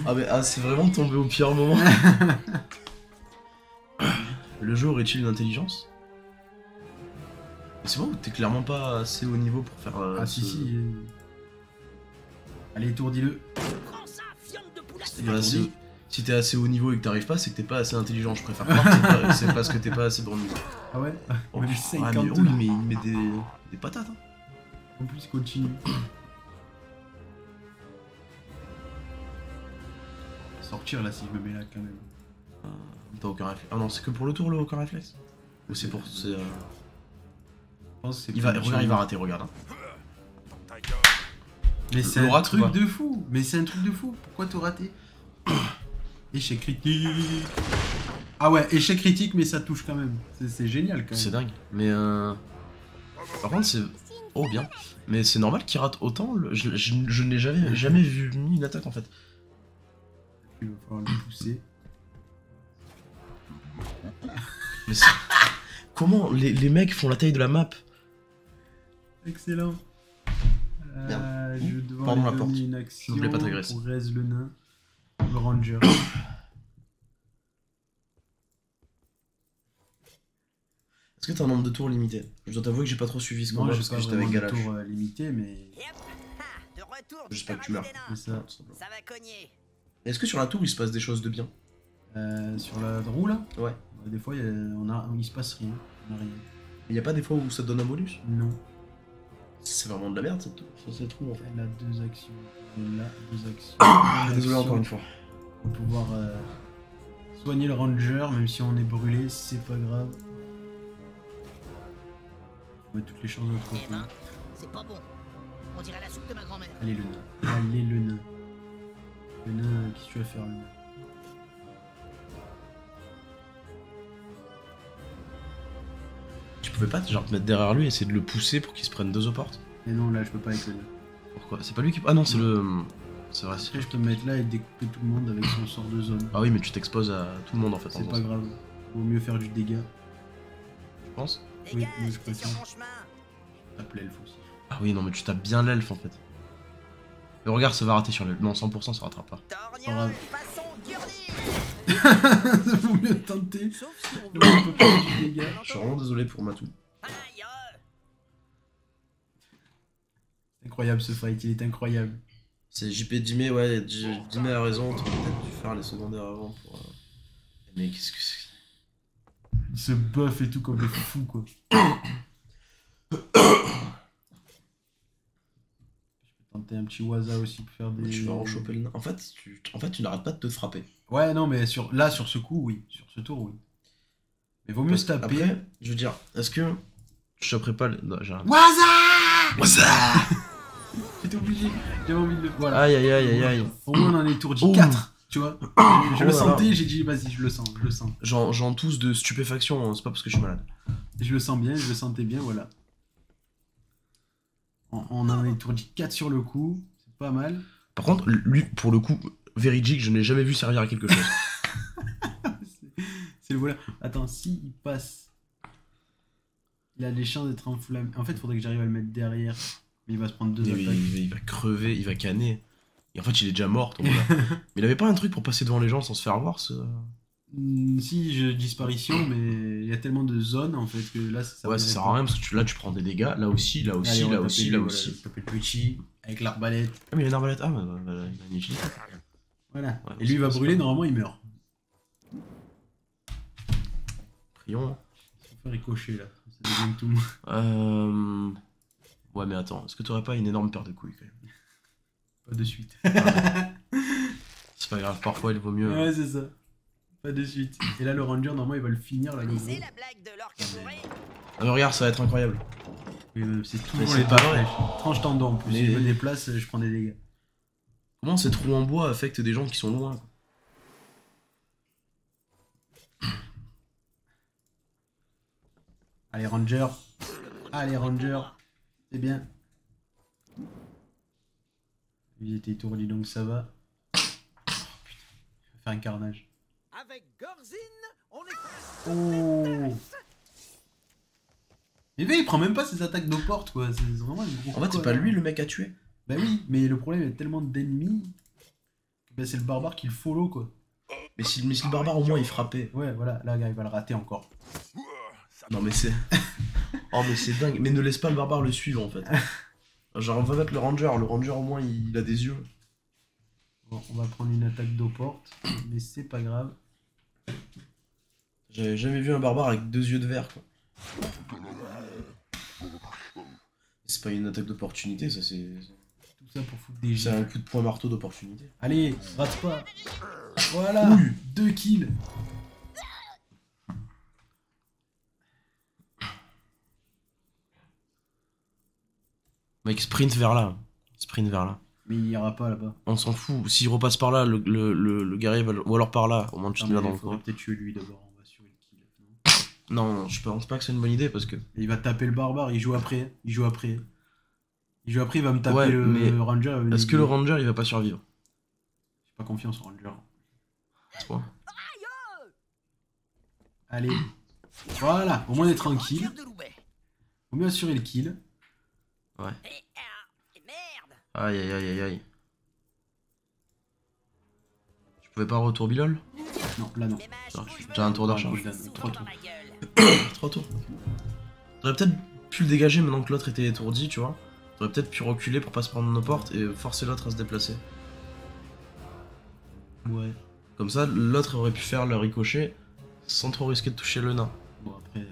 Ah mais c'est vraiment tombé au pire moment. Le jeu aurait-il une intelligence? C'est bon, t'es clairement pas assez haut niveau pour faire... ah si. Allez, étourdis-le. Si t'es assez haut niveau et que t'arrives pas, c'est que t'es pas assez intelligent. Je préfère croire que c'est parce que t'es pas assez bon niveau. Ah ouais? Oh, mais 50 il met des patates. Hein. En plus, continue. Sortir là si je me mets là quand même. T'as aucun réflexe. Ah non, c'est que pour le tour le aucun réflexe? Ou c'est pour... Je pense que il va rater, regarde. Hein. Mais c'est un truc de fou. Mais c'est un truc de fou. Pourquoi t'as raté? Échec critique. Ah ouais, échec critique, mais ça touche quand même. C'est génial quand même. C'est dingue. Mais par contre, c'est... Oh bien. Mais c'est normal qu'il rate autant. Je n'ai jamais vu une attaque en fait. Il va falloir le pousser. Mais comment les mecs font la taille de la map? Excellent. Je dois Pardon, la porte. donner une action voulais pas t'agresser. pour Rez le nain, le ranger. Est-ce que t'as un nombre de tours limité? Je dois t'avouer que j'ai pas trop suivi ce combat parce que j'étais avec Galache. Tour limité, mais... J'espère que tu meurs. C'est ça. Ça va cogner. Est-ce que sur la tour il se passe des choses de bien? Sur la roue là? Ouais. Des fois il se passe rien. On a rien. Il y a pas des fois où ça te donne un bonus? Non. C'est vraiment de la merde cette roue en fait. Elle a 2 actions. Et là, 2 actions. Désolé encore une fois. On va pouvoir soigner le ranger, même si on est brûlé, c'est pas grave. On met toutes les chances de notre côté. C'est pas bon. On dirait la soupe de ma grand-mère. Allez le nain. Allez le nain. Le nain, qu'est-ce que tu vas faire le nain? Tu pouvais pas genre te mettre derrière lui et essayer de le pousser pour qu'il se prenne 2 aux portes? Et non, là je peux pas avec le nain. Pourquoi? C'est pas lui qui... Ah non, c'est le... C'est vrai, Après, je peux me mettre là et découper tout le monde avec son sort de zone. Ah oui, mais tu t'exposes à tout le monde en fait. C'est pas grave. Vaut mieux faire du dégât. Je pense. Oui, je préfère. Tape l'elfe aussi. Ah oui, non, mais tu tapes bien l'elfe en fait. Mais regarde, ça va rater sur l'elfe. Non, 100% ça ratera pas. Pas grave. Ça vaut mieux tenter. Le on peut faire du dégât. Je suis vraiment désolé pour Matou. C'est incroyable ce fight, il est incroyable. C'est JP Dimé, ouais, Dimé a raison, t'aurais peut-être dû faire les secondaires avant pour... Mais qu'est-ce que c'est? Il se buff et tout comme des fous quoi. tenter un petit waza aussi pour faire des... Tu vas en choper le nain. En fait, tu n'arrêtes pas de te frapper. Ouais, non, mais là, sur ce coup, oui. Sur ce tour, oui. Mais vaut mieux se taper. Après, je veux dire, est-ce que je choperais pas le... Non, j'ai rien. Waza J'étais obligé. J'avais envie de le... Voilà. Aïe, aïe, aïe, aïe, aïe. Au moins, on en est étourdi Oh. 4. Tu vois, je le Oh là sentais, là. j'ai dit vas-y, je le sens. J'en tousse de stupéfaction, hein, c'est pas parce que je suis malade. Je le sens bien, je le sentais bien, voilà. On en a étourdi 4 sur le coup, c'est pas mal. Par contre, lui, pour le coup, Verigic, je ne l'ai jamais vu servir à quelque chose. C'est le voilà. Attends, si il passe, il a des chances d'être enflammé. En fait, il faudrait que j'arrive à le mettre derrière. Mais il va se prendre 2 attaques. Il va crever, il va canner. Et en fait, il est déjà mort, ton gars. Mais il avait pas un truc pour passer devant les gens sans se faire voir, ce... Si, je disparition, mais il y a tellement de zones en fait que là ça Ouais, ça sert à rien parce que là tu prends des dégâts, là aussi, là aussi, Allez, là aussi, là aussi. On taper le petit avec l'arbalète. Ah, mais il y a une arbalète, ah, bah, il a une utilité. Voilà. Ouais, et lui il va c'est brûler, pas- normalement il meurt. Prions. Il faut faire ricocher là. Ça devient tout le monde. Ouais, mais attends, est-ce que t'aurais pas une énorme paire de couilles quand même? Pas de suite. C'est pas grave, parfois il vaut mieux. Ouais, c'est ça. Pas de suite. Et là, le ranger, normalement, il va le finir là, le gros. La blague de l'orque bourré. Ah, mais regarde, ça va être incroyable. Oui, c'est Mais toujours c'est les pas vrai. Tranche tendon en plus. Mais- Si je me déplace, je prends des dégâts. Comment ces trous en bois affectent des gens qui sont loin? Allez, ranger. Allez, ranger. C'est bien. Il était étourdi, donc ça va. Oh, putain. Il va faire un carnage. Avec Gorzin, on est... Oh. Mais il prend même pas ses attaques nos portes, quoi. C'est vraiment un gros En fait, c'est pas connard. lui le mec à tuer. Bah oui, mais le problème, il y a tellement d'ennemis. Bah, c'est le barbare qui le follow, quoi. Mais si le barbare au moins il frappait. Ouais, voilà, là, il va le rater encore. Non, mais c'est. Oh, mais c'est dingue. Mais ne laisse pas le barbare le suivre en fait. Genre, on va mettre le ranger au moins il a des yeux. Bon, on va prendre une attaque d'eau porte, mais c'est pas grave. J'avais jamais vu un barbare avec 2 yeux de verre quoi. C'est pas une attaque d'opportunité, ça c'est. Tout ça pour foutre des C'est un jets. coup de poing marteau d'opportunité. Allez, rate pas. Voilà, 2 kills. Mec, sprint vers là. Sprint vers là. Mais il ira pas là-bas. On s'en fout. S'il repasse par là, le guerrier va. Ou alors par là, au moins tu te mets là dans le faudrait coin. peut-être tuer lui d'abord, on va assurer le kill. Non, je pense pas que c'est une bonne idée parce que. Et il va taper le barbare, il joue après. Il va me taper Ouais, le mais ranger. il va Est-ce me que le dire, ranger il va pas survivre? J'ai pas confiance au ranger. À ce point. Allez. Voilà, au moins on est tranquille. Faut mieux assurer le kill. Ouais. Aïe aïe aïe aïe aïe. Tu pouvais pas retour bilol? Non, là non. J'ai un tour de recharge. 3 tours. 3 tours. J'aurais peut-être pu le dégager maintenant que l'autre était étourdi, tu vois. J'aurais peut-être pu reculer pour pas se prendre nos portes et forcer l'autre à se déplacer. Ouais. Comme ça, l'autre aurait pu faire le ricochet sans trop risquer de toucher le nain. Bon après.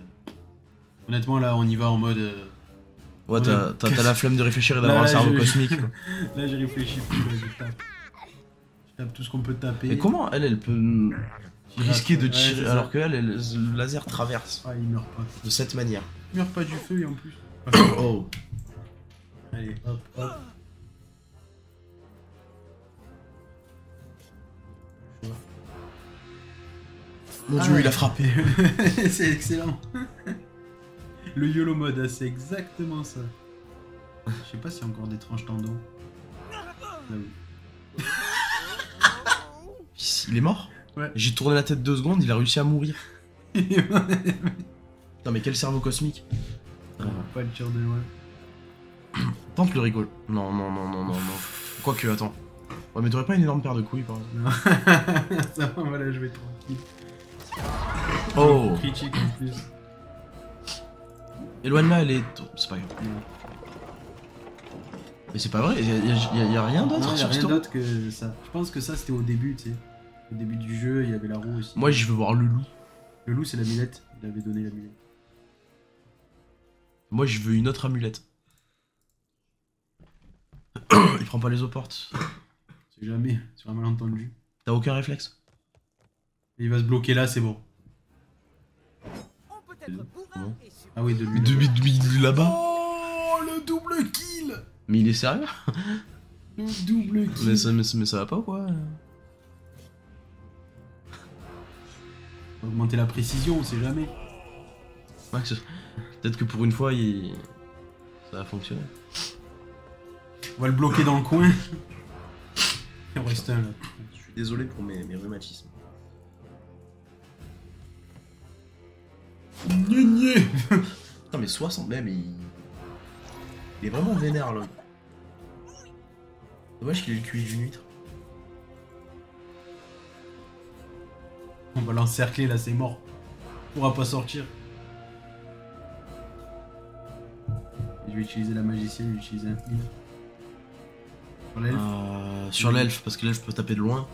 Honnêtement là on y va en mode. Ouais, t'as la flemme de réfléchir et d'avoir Là, un cerveau je- cosmique. Quoi. Là j'ai réfléchi plus, là, je tape. Je tape tout ce qu'on peut taper. Mais comment elle peut risquer de Ouais, tirer c'est ça. alors que le laser traverse Ah il meurt pas. de cette manière? Il meurt pas du feu et en plus. Oh. Allez, hop, hop. Mon Ah dieu, ouais. il a frappé. C'est excellent. Le YOLO mode, c'est exactement ça. Je sais pas s'il y a encore des tranches tendons. Là, oui. Il est mort? Ouais. J'ai tourné la tête 2 secondes, il a réussi à mourir. Non mais quel cerveau cosmique. Pas le tir de loin. Tente le rigole. Non, non, non, non, non, non. Quoique, attends. Ouais, mais t'aurais pas une énorme paire de couilles par exemple? Non. Ça va, on va la jouer tranquille. Oh. Critique en plus. Éloigne-la, elle est. C'est pas grave. Non. Mais c'est pas vrai, y a rien d'autre Non, y a sur rien cette roue. d'autre que ça. Je pense que ça c'était au début, tu sais. Au début du jeu, il y avait la roue aussi. Moi, je veux voir le loup. Le loup, c'est l'amulette. Il avait donné l'amulette. Moi, je veux une autre amulette. Il prend pas les aux portes. C'est jamais, sur un malentendu. T'as aucun réflexe? Il va se bloquer là, c'est bon. On peut être bourrin et super. Ah oui, de lui. De là-bas. Oh, le double kill. Mais il est sérieux? Le double kill. Mais ça va pas ou quoi? Augmenter la précision, on sait jamais. Ouais, peut-être que pour une fois, ça va fonctionner. On va le bloquer dans le coin. Il en reste un là. Je suis désolé pour mes rhumatismes. Gné. Putain, mais 60 même, il est vraiment vénère là. Dommage qu'il ait le QI d'une huître. On va l'encercler là, c'est mort. On pourra pas sortir. Je vais utiliser la magicienne, je vais utiliser un heal. Sur l'elfe. Sur l'elfe, parce que l'elfe peut taper de loin.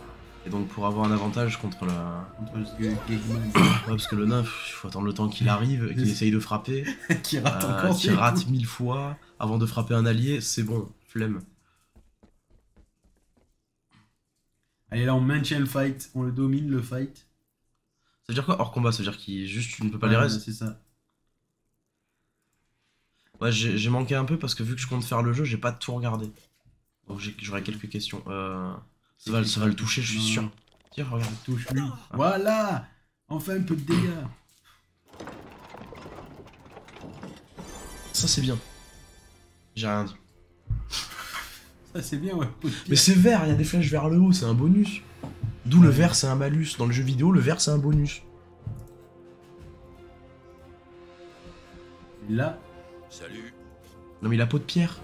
Et donc pour avoir un avantage contre la... Contre ce Gagman. Ouais, parce que le nain, il faut attendre le temps qu'il arrive, qu'il essaye de frapper. Qui rate encore. Qui rate 1000 fois avant de frapper un allié, c'est bon, flemme. Allez là, on maintient le fight, on le domine le fight. Ça veut dire quoi hors combat? Ça veut dire qu'il juste tu ne peux pas les raise? C'est ça. Ouais, j'ai manqué un peu parce que vu que je compte faire le jeu, j'ai pas tout regardé. Donc j'aurais quelques questions. Ça va le toucher, je suis sûr. Tiens, regarde. Touche-lui. Voilà. Enfin un peu de dégâts. Ça c'est bien. J'ai rien dit. Ça c'est bien, ouais. Mais c'est vert, il y a des flèches vers le haut, c'est un bonus. D'où le vert c'est un malus. Dans le jeu vidéo, le vert c'est un bonus. Et là. Salut. Non mais il a peau de pierre.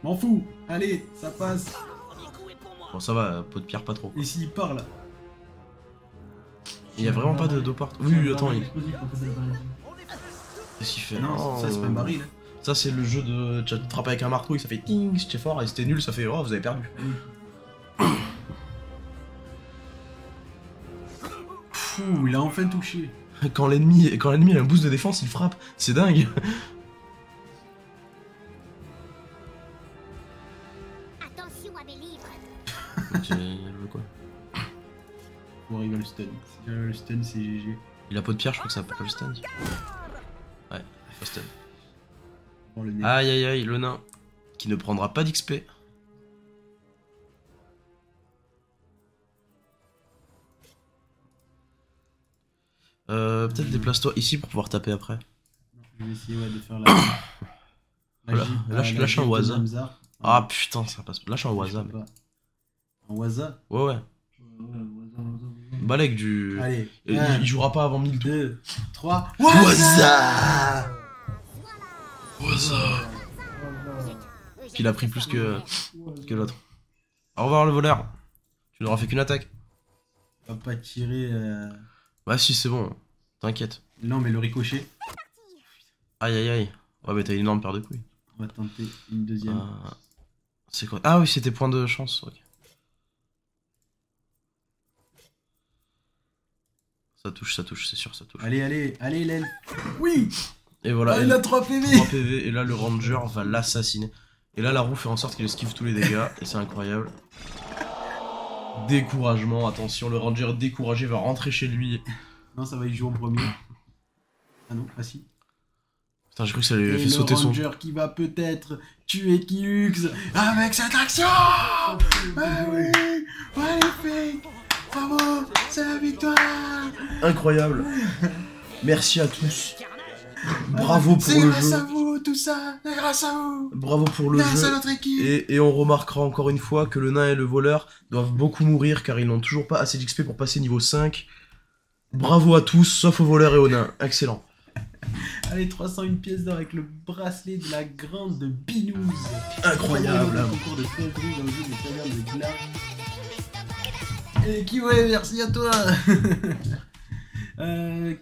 M'en fous. Allez, ça passe. Bon ça va, peau de pierre pas trop. Et s'il part là? Il y a vraiment pas de porte. Oui, attends, qu'est-ce qu'il fait? Non, ça c'est pas un baril. Ça c'est le jeu de... Tu frappes avec un marteau et ça fait ting, c'était fort, et c'était nul, ça fait oh vous avez perdu. Fou, il a enfin touché. Quand l'ennemi a un boost de défense, il frappe, c'est dingue. Attention à mes livres. Il veut quoi? Bon, il va le stun. Si le stun, c'est GG. Il a peau de pierre, je crois que ça peut pas le stun. Ouais, pas stun. Bon, le nez. Aïe aïe aïe, le nain. Qui ne prendra pas d'XP. Peut-être déplace-toi ici pour pouvoir taper après. Je vais essayer de faire la... Voilà, lâche un Waza. Ah putain, ça passe pas. Lâche un Waza. Un Waza? Ouais, ouais. Balek du... Allez, il jouera pas avant 1000 tours. 2, 3... Waza. Puis il a pris plus que l'autre. Au revoir le voleur. Tu n'auras fait qu'une attaque. On va pas tirer... Bah si c'est bon, t'inquiète. Non mais le ricochet. Aïe aïe aïe. Ouais mais t'as une énorme paire de couilles. On va tenter une deuxième. C'est quoi? Ah oui c'était point de chance, ok. Ça touche, c'est sûr ça touche. Allez, l'aile. Oui. Et voilà. Ah, il a 3 PV. 3 PV, et là le ranger va l'assassiner. Et là la roue fait en sorte qu'il esquive tous les dégâts, et c'est incroyable. Découragement, attention, le ranger découragé va rentrer chez lui. Non, ça va y jouer en premier. Ah non, ah si. Putain, j'ai cru que ça lui avait fait sauter son... le ranger qui va peut-être tuer Killux avec cette action. Ah oui, magnifique. Bravo, c'est la victoire. Incroyable. Merci à tous. Bravo pour le jeu. C'est grâce à vous, tout ça. C'est grâce à vous. Bravo pour le jeu. Grâce à notre équipe. Et on remarquera encore une fois que le nain et le voleur doivent beaucoup mourir car ils n'ont toujours pas assez d'XP pour passer niveau 5. Bravo à tous, sauf au voleur et au nain. Excellent. Allez, 301 pièces d'or avec le bracelet de la grande Binouze. Incroyable. Un concours de conneries dans le jeu des tavernes de glace. Et qui ouais, merci à toi.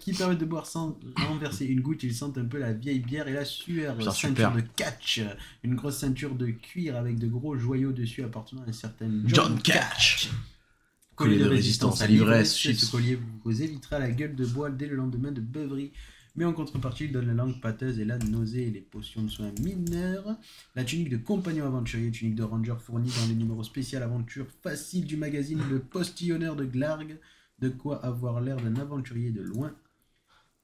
Qui permet de boire sans renverser une goutte. Ils sentent un peu la vieille bière et la sueur. Bien, ceinture super. de catch, une grosse ceinture de cuir avec de gros joyaux dessus appartenant à un certain John Catch. Collier de résistance à l'ivresse. Chips. Ce collier vous évitera la gueule de bois dès le lendemain de beuverie. Mais en contrepartie, il donne la langue pâteuse et la nausée et les potions de soins mineurs. La tunique de compagnon aventurier, tunique de ranger fournie dans les numéros spécial aventure facile du magazine Le Postillonneur de Glarg. De quoi avoir l'air d'un aventurier de loin.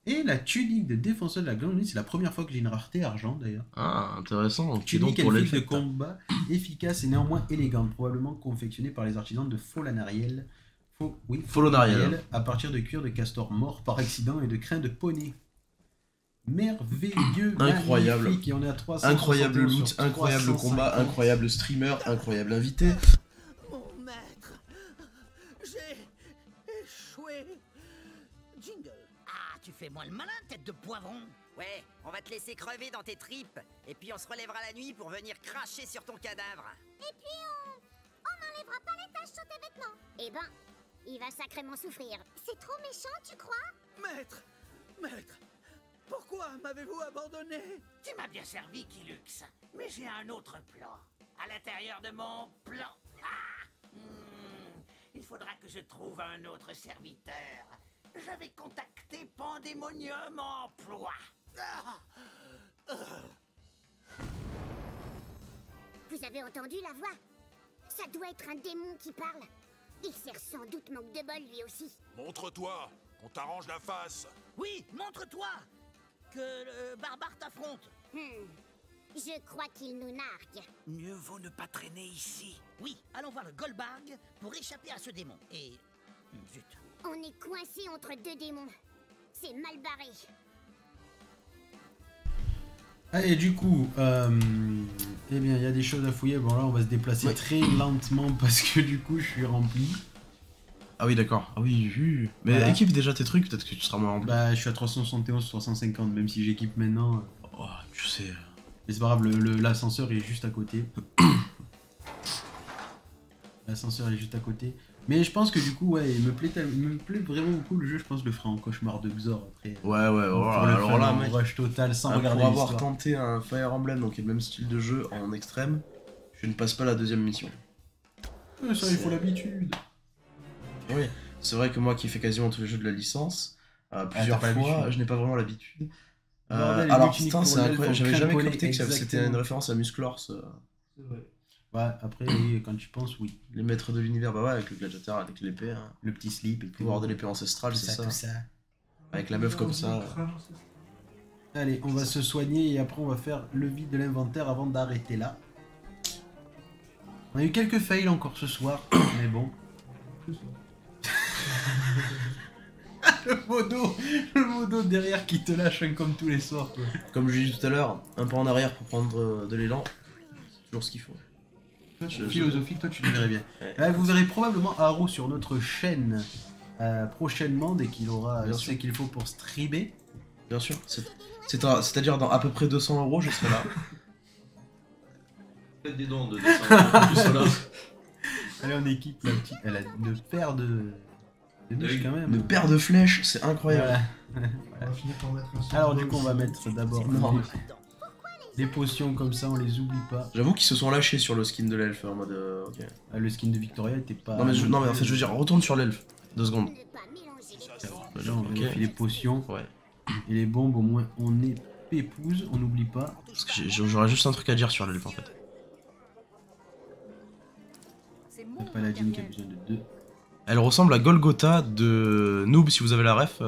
Et la tunique de défenseur de la Grande Lune, c'est la première fois que j'ai une rareté argent d'ailleurs. Ah, intéressant. Tunique pour elfique de l'effet. combat, efficace et néanmoins élégante, probablement confectionnée par les artisans de Folonariel. Folonariel. À partir de cuir de castor mort par accident et de crin de poney. Merveilleux, Incroyable. magnifique, et on est à 300. Incroyable loot, incroyable combat, incroyable streamer, incroyable invité. Mon maître, j'ai échoué. Jingle. Ah, tu fais moins le malin, tête de poivron. Ouais, on va te laisser crever dans tes tripes. Et puis on se relèvera la nuit pour venir cracher sur ton cadavre. Et puis on n'enlèvera pas les taches sur tes vêtements. Eh ben, il va sacrément souffrir. C'est trop méchant, tu crois? Maître, pourquoi m'avez-vous abandonné? Tu m'as bien servi, Kylux, mais j'ai un autre plan. À l'intérieur de mon plan. Il faudra que je trouve un autre serviteur. Je vais contacter Pandémonium Emploi. Vous avez entendu la voix? Ça doit être un démon qui parle. Il sert sans doute manque de bol lui aussi. Montre-toi, qu'on t'arrange la face. Oui, montre-toi. Que le barbare t'affronte. Je crois qu'il nous nargue. Mieux vaut ne pas traîner ici. Oui, allons voir le Goldbarg pour échapper à ce démon. Et... zut. On est coincé entre deux démons. C'est mal barré. Allez, du coup, eh bien, il y a des choses à fouiller. Bon, là, on va se déplacer très lentement parce que du coup, je suis rempli. Ah oui, d'accord. Ah oui. Mais voilà. équipe déjà tes trucs, peut-être que tu seras moins rempli. Bah, je suis à 371, 350, même si j'équipe maintenant. Oh, tu sais. Mais c'est pas grave, l'ascenseur est juste à côté. L'ascenseur est juste à côté. Mais je pense que du coup, ouais, il me plaît vraiment beaucoup le jeu. Je pense que je le ferai en cauchemar de Xor après. Ouais, alors là, mec, rush total sans regarder pour avoir l'histoire. tenté un Fire Emblem, donc le même style de jeu en extrême, je ne passe pas la deuxième mission. Ça, il faut l'habitude. Oui, c'est vrai que moi qui fais quasiment tous les jeux de la licence, plusieurs fois, je n'ai pas vraiment l'habitude. Alors putain, c'est incroyable, j'avais jamais capté que c'était une référence à Musclors. C'est vrai. Ouais, après, oui, quand tu penses, oui. Les maîtres de l'univers, bah ouais, avec le gladiateur, avec l'épée. Hein. Le petit slip et le pouvoir de l'épée ancestrale, c'est ça. Tout ça. Avec la meuf comme ça. Allez, on va se soigner et après on va faire le vide de l'inventaire avant d'arrêter là. On a eu quelques fails encore ce soir, mais bon. le modo derrière qui te lâche comme tous les soirs. Quoi. Comme je disais tout à l'heure, un pas en arrière pour prendre de l'élan, c'est toujours ce qu'il faut. Philosophique, toi tu le verrais bien. Ouais. Vous verrez probablement Haru sur notre chaîne prochainement dès qu'il aura ce qu'il faut pour streamer. Bien sûr, c'est-à-dire dans à peu près 200 €, je serai là. Faites des dons de 200 €. Elle est en équipe, la petite. Elle a une paire de niches quand même. Une paire de flèches, c'est incroyable. Voilà. On va finir par mettre alors du coup on va mettre d'abord les potions comme ça, on les oublie pas. J'avoue qu'ils se sont lâchés sur le skin de l'elfe en mode ok. Le skin de Victoria était pas... Non mais en fait je veux dire, retourne sur l'elfe. 2 secondes. Là on vérifie les potions. Ouais. Et les bombes au moins on est pépouze, on n'oublie pas. Parce que j'aurais juste un truc à dire sur l'elfe en fait. Le paladin qui a besoin de 2. Elle ressemble à Golgotha de Noob si vous avez la ref.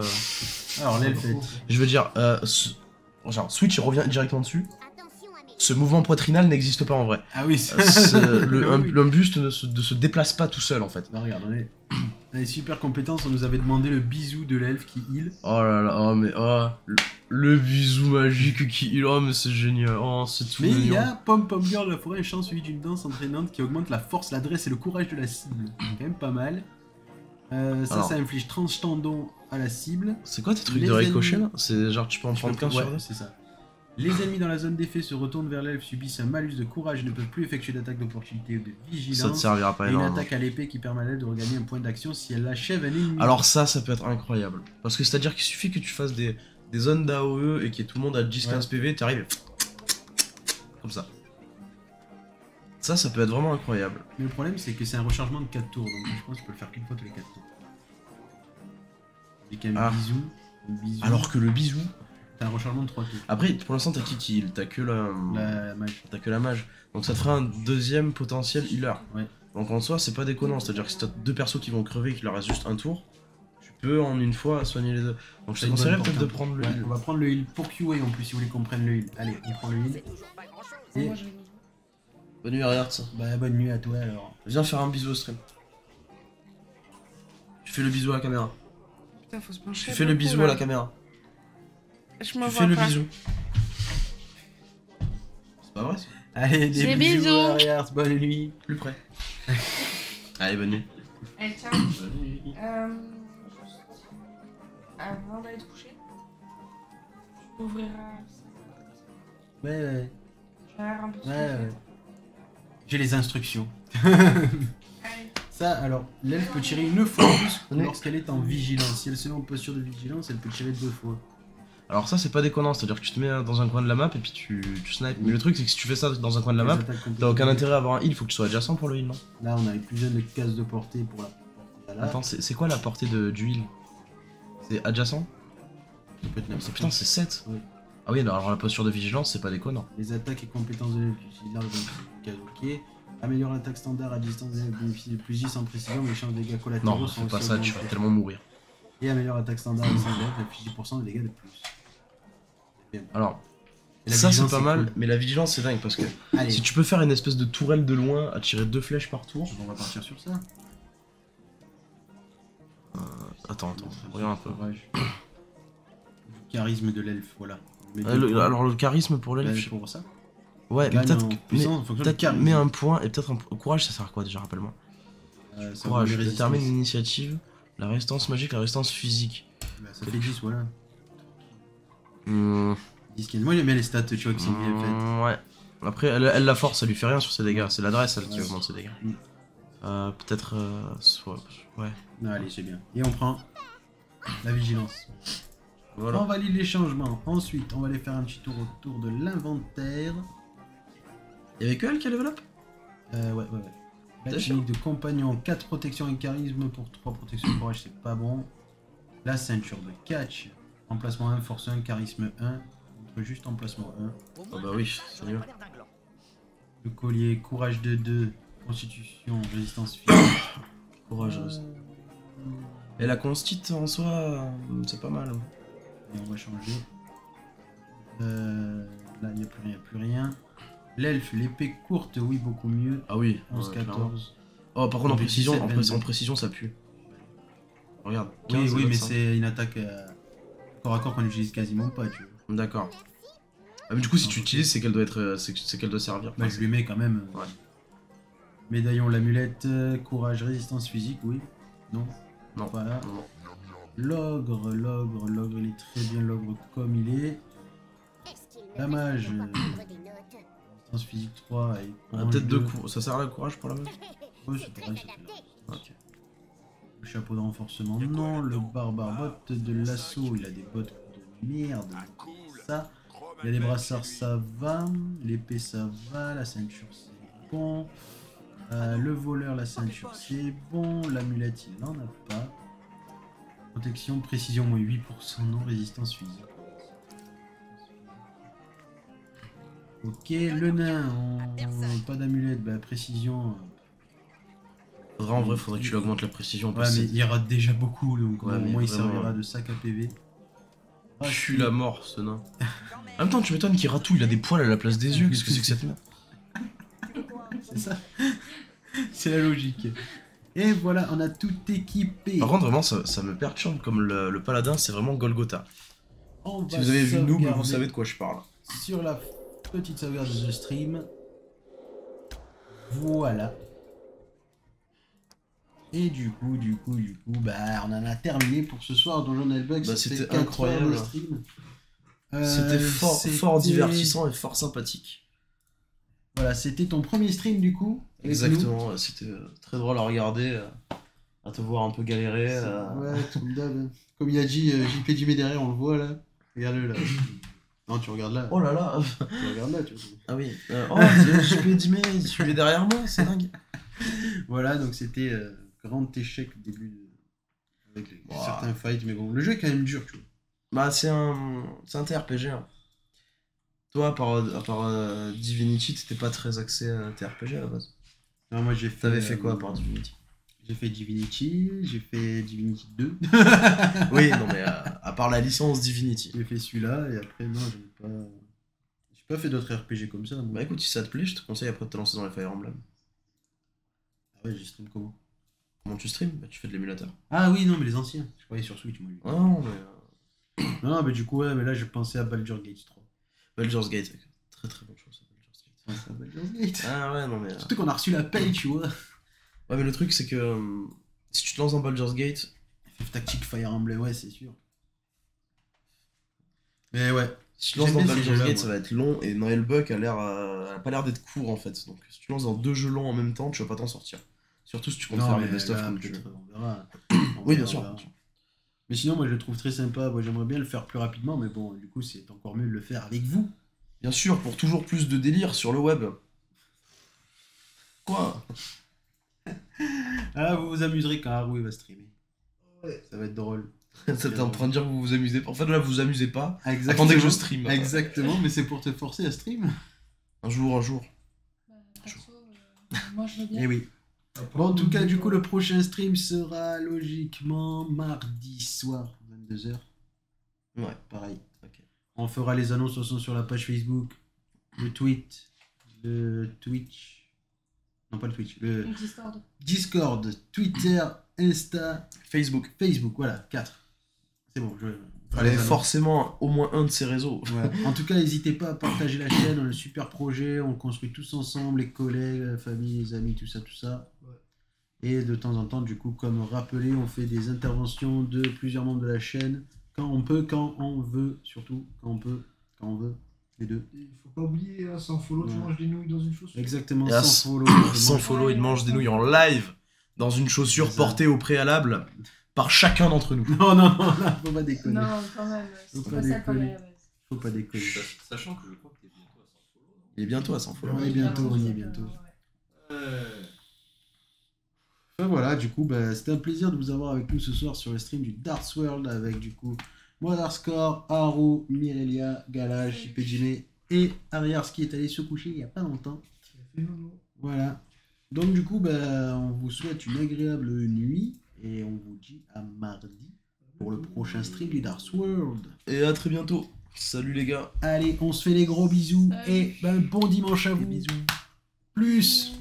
Alors l'elfe est... Je veux dire, genre Switch il revient directement dessus. Ce mouvement poitrinal n'existe pas en vrai. Ah oui, un buste ne se déplace pas tout seul en fait. Non, regarde, on est super compétences, on nous avait demandé le bisou de l'elfe qui heal. Oh là là, le bisou magique qui heal, oh mais c'est génial, oh c'est tout mignon. Mais il y a Pom Pom Girl de la forêt, un chant suivi d'une danse entraînante qui augmente la force, l'adresse et le courage de la cible. C'est quand même pas mal. Ça inflige 30 tendons à la cible. C'est quoi tes trucs de ricochet là? C'est genre tu peux en prendre qu'un sur deux? C'est ça. Les ennemis dans la zone d'effet se retournent vers l'elfe, subissent un malus de courage et ne peuvent plus effectuer d'attaque d'opportunité ou de vigilance. Ça te servira pas et énormément. une attaque à l'épée qui permet à l'elfe de regagner un point d'action si elle achève un ennemi. Alors ça peut être incroyable. Parce que c'est-à-dire qu'il suffit que tu fasses des zones d'AOE et qu'il y ait tout le monde à 10-15 PV, t'arrives comme ça. Ça peut être vraiment incroyable. Mais le problème c'est que c'est un rechargement de 4 tours, donc je pense que tu peux le faire qu'une fois tous les 4 tours. Et quand même bisou. Alors que le bisou, T'as un rechargement de 3 tours. Après, pour l'instant, t'as qui heal? T'as que La mage. T'as que la mage. Donc ça te fera un deuxième potentiel healer. Ouais. Donc en soi, c'est pas déconnant. C'est-à-dire que si t'as 2 persos qui vont crever et qu'il leur reste juste un tour, tu peux en une fois soigner les deux. Donc je te conseillerais peut-être de prendre le heal. On va prendre le heal pour QA en plus si vous voulez qu'on prenne le heal. Allez, on prend le heal. Et... Bonne nuit, regarde ça. Bah bonne nuit à toi alors. Viens faire un bisou au stream. Tu fais le bisou à la caméra. Putain, faut se pencher. Tu fais le bisou à la caméra. Je me Tu vois fais le pas. bisou. C'est pas vrai ça. Allez, des bisous. Regarde, bonne nuit. Plus près. Allez, bonne nuit. Allez, tiens. Avant d'aller te coucher, tu ouvriras. Ouais. Je vais avoir un petit Ouais. J'ai les instructions. Allez. Ça, alors, l'elfe peut tirer une fois en plus lorsqu'elle est en vigilance. Si elle se met en posture de vigilance, elle peut tirer 2 fois. Alors ça c'est pas déconnant, c'est-à-dire que tu te mets dans un coin de la map et puis tu snipes. Mais le truc c'est que si tu fais ça dans un coin de la map, t'as aucun intérêt à avoir un heal, faut que tu sois adjacent pour le heal, non? Là on avait plus besoin de cases de portée pour la portée là. Attends, c'est quoi la portée du heal? C'est adjacent? Putain c'est 7. Ouais. Ah oui, alors la posture de vigilance c'est pas déconnant. Les attaques et compétences de l'elfe, ok. Améliore l'attaque standard à distance de l'elfe, bénéficie de plus 10 en précision, mais les chances de dégâts collatéraux Non, sont fais pas aussi ça, tu vas augmentées. tellement mourir. Et améliore l'attaque standard à distance de l'elfe, affiche 10% de dégâts de plus. Alors, Et la ça c'est vigilance, pas c'est mal, cool. mais la vigilance c'est dingue parce que Allez. si tu peux faire une espèce de tourelle de loin à tirer 2 flèches par tour. On va partir sur ça. Attends, regarde un peu. Charisme de l'elfe, voilà. Alors le charisme pour l'elfe. Pour ça. Ouais, Gagne peut-être en que. puissance en fonction du Peut-être charisme. mets un point et peut-être un courage, ça sert à quoi déjà, rappelle-moi. Ça Courage, augmente les détermine résistances. l'initiative, la résistance magique, la résistance physique. Bah, ça fait 10, voilà. Hmm. 10, 15. Moi j'aime bien les stats, tu vois, qui sont bien faites. Ouais. Après, elle la force, ça lui fait rien sur ses dégâts. C'est l'adresse, elle, qui Ouais. augmente ses dégâts. Mm. Peut-être. Ouais. Non, allez, c'est bien. Et on prend la vigilance. Voilà. On valide les changements. Ensuite, on va aller faire un petit tour autour de l'inventaire. Y'avait que elle qui a level up? Ouais. La T'es technique de compagnon, 4 protections et charisme pour 3 protections de courage, c'est pas bon. La ceinture de catch, emplacement 1, force 1, charisme 1. On peut juste emplacement 1. Ah bah oui, c'est mieux. Le collier, courage de 2, constitution, résistance physique. Courageuse. Et la constite en soi, c'est pas mal. Et on va changer. Là, il n'y a plus rien. L'elfe, l'épée courte, oui, beaucoup mieux. Ah oui, 11, ouais, 14. Oh, par contre, en Donc, précision, 17, 22. en précision, ça pue. Regarde. Oui, 15, mais 25. c'est une attaque corps à corps qu'on n'utilise quasiment pas, tu vois. D'accord. Ah, mais du coup, si tu utilises, c'est qu'elle doit être, c'est qu'elle doit servir. Bah, je lui mets quand même. Ouais. Médaillon, l'amulette, courage, résistance physique, oui. Non. Non. Voilà. Non. L'ogre, il est très bien, l'ogre comme il est. La mage, résistance physique 3 et courage Peut-être 2. 2 coups. Ça sert à la courage pour la mage? Ouais, c'est pareil, c'est bien. Ok. Le chapeau de renforcement, non. Le barbare, botte de l'assaut, il a des bottes de merde. Ça. Il a des brassards, ça va. L'épée, ça va. La ceinture, c'est bon. Le voleur, la ceinture, c'est bon. L'amulette, il n'en a pas. Protection, précision, moins 8%. Non, résistance physique. Ok, le nain, pas d'amulette, bah précision. En vrai, faudrait que tu lui augmentes la précision. Ouais, parce mais que il rate déjà beaucoup, donc Ouais, au mais moins il vraiment, servira de sac à PV. je suis la mort, ce nain. En même temps, tu m'étonnes qu'il ratouille, il a des poils à la place des yeux. Qu'est-ce que c'est que cette merde? C'est ça. C'est la logique. Et voilà, on a tout équipé. Par contre, vraiment, ça me perturbe comme le paladin, c'est vraiment Golgotha. On Si va vous avez vu Noob, sauvegarder vous savez de quoi je parle. sur la petite sauvegarde de The Stream. Voilà. Et du coup, bah, on en a terminé pour ce soir Donjon Hellbug. Bah, Ça fait c'était 4 heures incroyable. de stream. C'était fort c'était- divertissant et fort sympathique. Voilà, c'était ton premier stream du coup. avec Exactement, ouais, c'était très drôle à regarder, à te voir un peu galérer. nous. Ouais, comme d'hab. Comme il a dit, JP Dimé derrière, on le voit là. Regarde-le là. Non, tu regardes là. Oh là là. Tu regardes là, tu vois. Ah oui. Oh, je lui ai dit, mais tu es derrière moi, c'est dingue. Voilà, donc c'était grand échec au début avec Wow. certains fights, mais bon, le jeu est quand même dur, tu vois. Bah, c'est un TRPG. Hein. Toi, à part Divinity, t'étais pas très axé à TRPG à la base. Non, moi j'ai fait. T'avais fait quoi à part Divinity? J'ai fait Divinity, j'ai fait Divinity 2. Oui, non, mais à part la licence Divinity. J'ai fait celui-là, et après, non, j'ai pas fait d'autres RPG comme ça. Moi. Bah écoute, si ça te plaît, je te conseille après de te lancer dans les Fire Emblem. Ah ouais, j'ai stream comment? Comment tu stream? Bah tu fais de l'émulateur. Ah oui, non, mais les anciens. Je croyais sur Switch, moi. Ah non, mais... Non, mais du coup, ouais, mais là, je pensais à Baldur's Gate 3. Baldur's Gate, très très bonne chose, Baldur's Gate. Ah ouais, non mais... Surtout qu'on a reçu la paye, tu vois. Ouais, mais le truc, c'est que si tu te lances dans Baldur's Gate... FF Tactique, Fire Emblem, ouais, c'est sûr. Mais ouais. Si tu te lances dans Baldur's Gate, ça va être long, et Noël Buck a pas l'air d'être court, en fait. Donc si tu te lances dans 2 jeux longs en même temps, tu vas pas t'en sortir. Surtout si tu comptes faire les best-of comme tu veux. On verra. Oui, bien sûr. Mais sinon, moi, je le trouve très sympa. Moi, j'aimerais bien le faire plus rapidement, mais bon, du coup, c'est encore mieux de le faire avec vous. Bien sûr, pour toujours plus de délire sur le web. Quoi? Ah, vous vous amuserez quand Haru va streamer. Ouais. Ça va être drôle. T'es en train de dire que vous vous amusez pas. En fait, là, vous vous amusez pas. Exactement. Attendez que je stream. Exactement, mais c'est pour te forcer à stream. Un jour. Moi, je veux bien. Eh oui. Bon, en tout cas, du coup, le prochain stream sera logiquement mardi soir, 22h. Ouais. Pareil. Okay. On fera les annonces sur la page Facebook, le tweet, le Twitch. Non, pas le Twitch. Le Discord, Twitter, Insta, Facebook, voilà, 4. C'est bon, Allez, forcément, au moins un de ces réseaux. Ouais. En tout cas, n'hésitez pas à partager la chaîne, on a un super projet, on construit tous ensemble, les collègues, la famille, les amis, tout ça. Ouais. Et de temps en temps, du coup, comme rappelé, on fait des interventions de plusieurs membres de la chaîne, quand on peut, quand on veut, surtout, quand on peut, quand on veut, les deux. Il faut pas oublier, hein, sans follow, tu manges des nouilles dans une chaussure. Exactement, sans follow. Sans follow, il mange des nouilles en live, dans une chaussure portée au préalable. Par chacun d'entre nous. Non, faut pas déconner. Non, quand même, c'est pas ça quand même. Faut pas déconner. Sachant que je crois que t'es bientôt à 100 follow. Il est bientôt à 100 follow. On y est bientôt. Enfin, voilà, du coup, c'était un plaisir de vous avoir avec nous ce soir sur le stream du Darts World avec du coup moi Darscore, Haru, Mirelia, Galash, Ipejime et Ariars qui est allé se coucher il y a pas longtemps. Voilà. Donc du coup, on vous souhaite une agréable nuit. Et on vous dit à mardi pour le prochain stream du Darts World. Et à très bientôt. Salut les gars. Allez, on se fait des gros bisous. Salut. Et bon dimanche à vous. Bisous. Plus.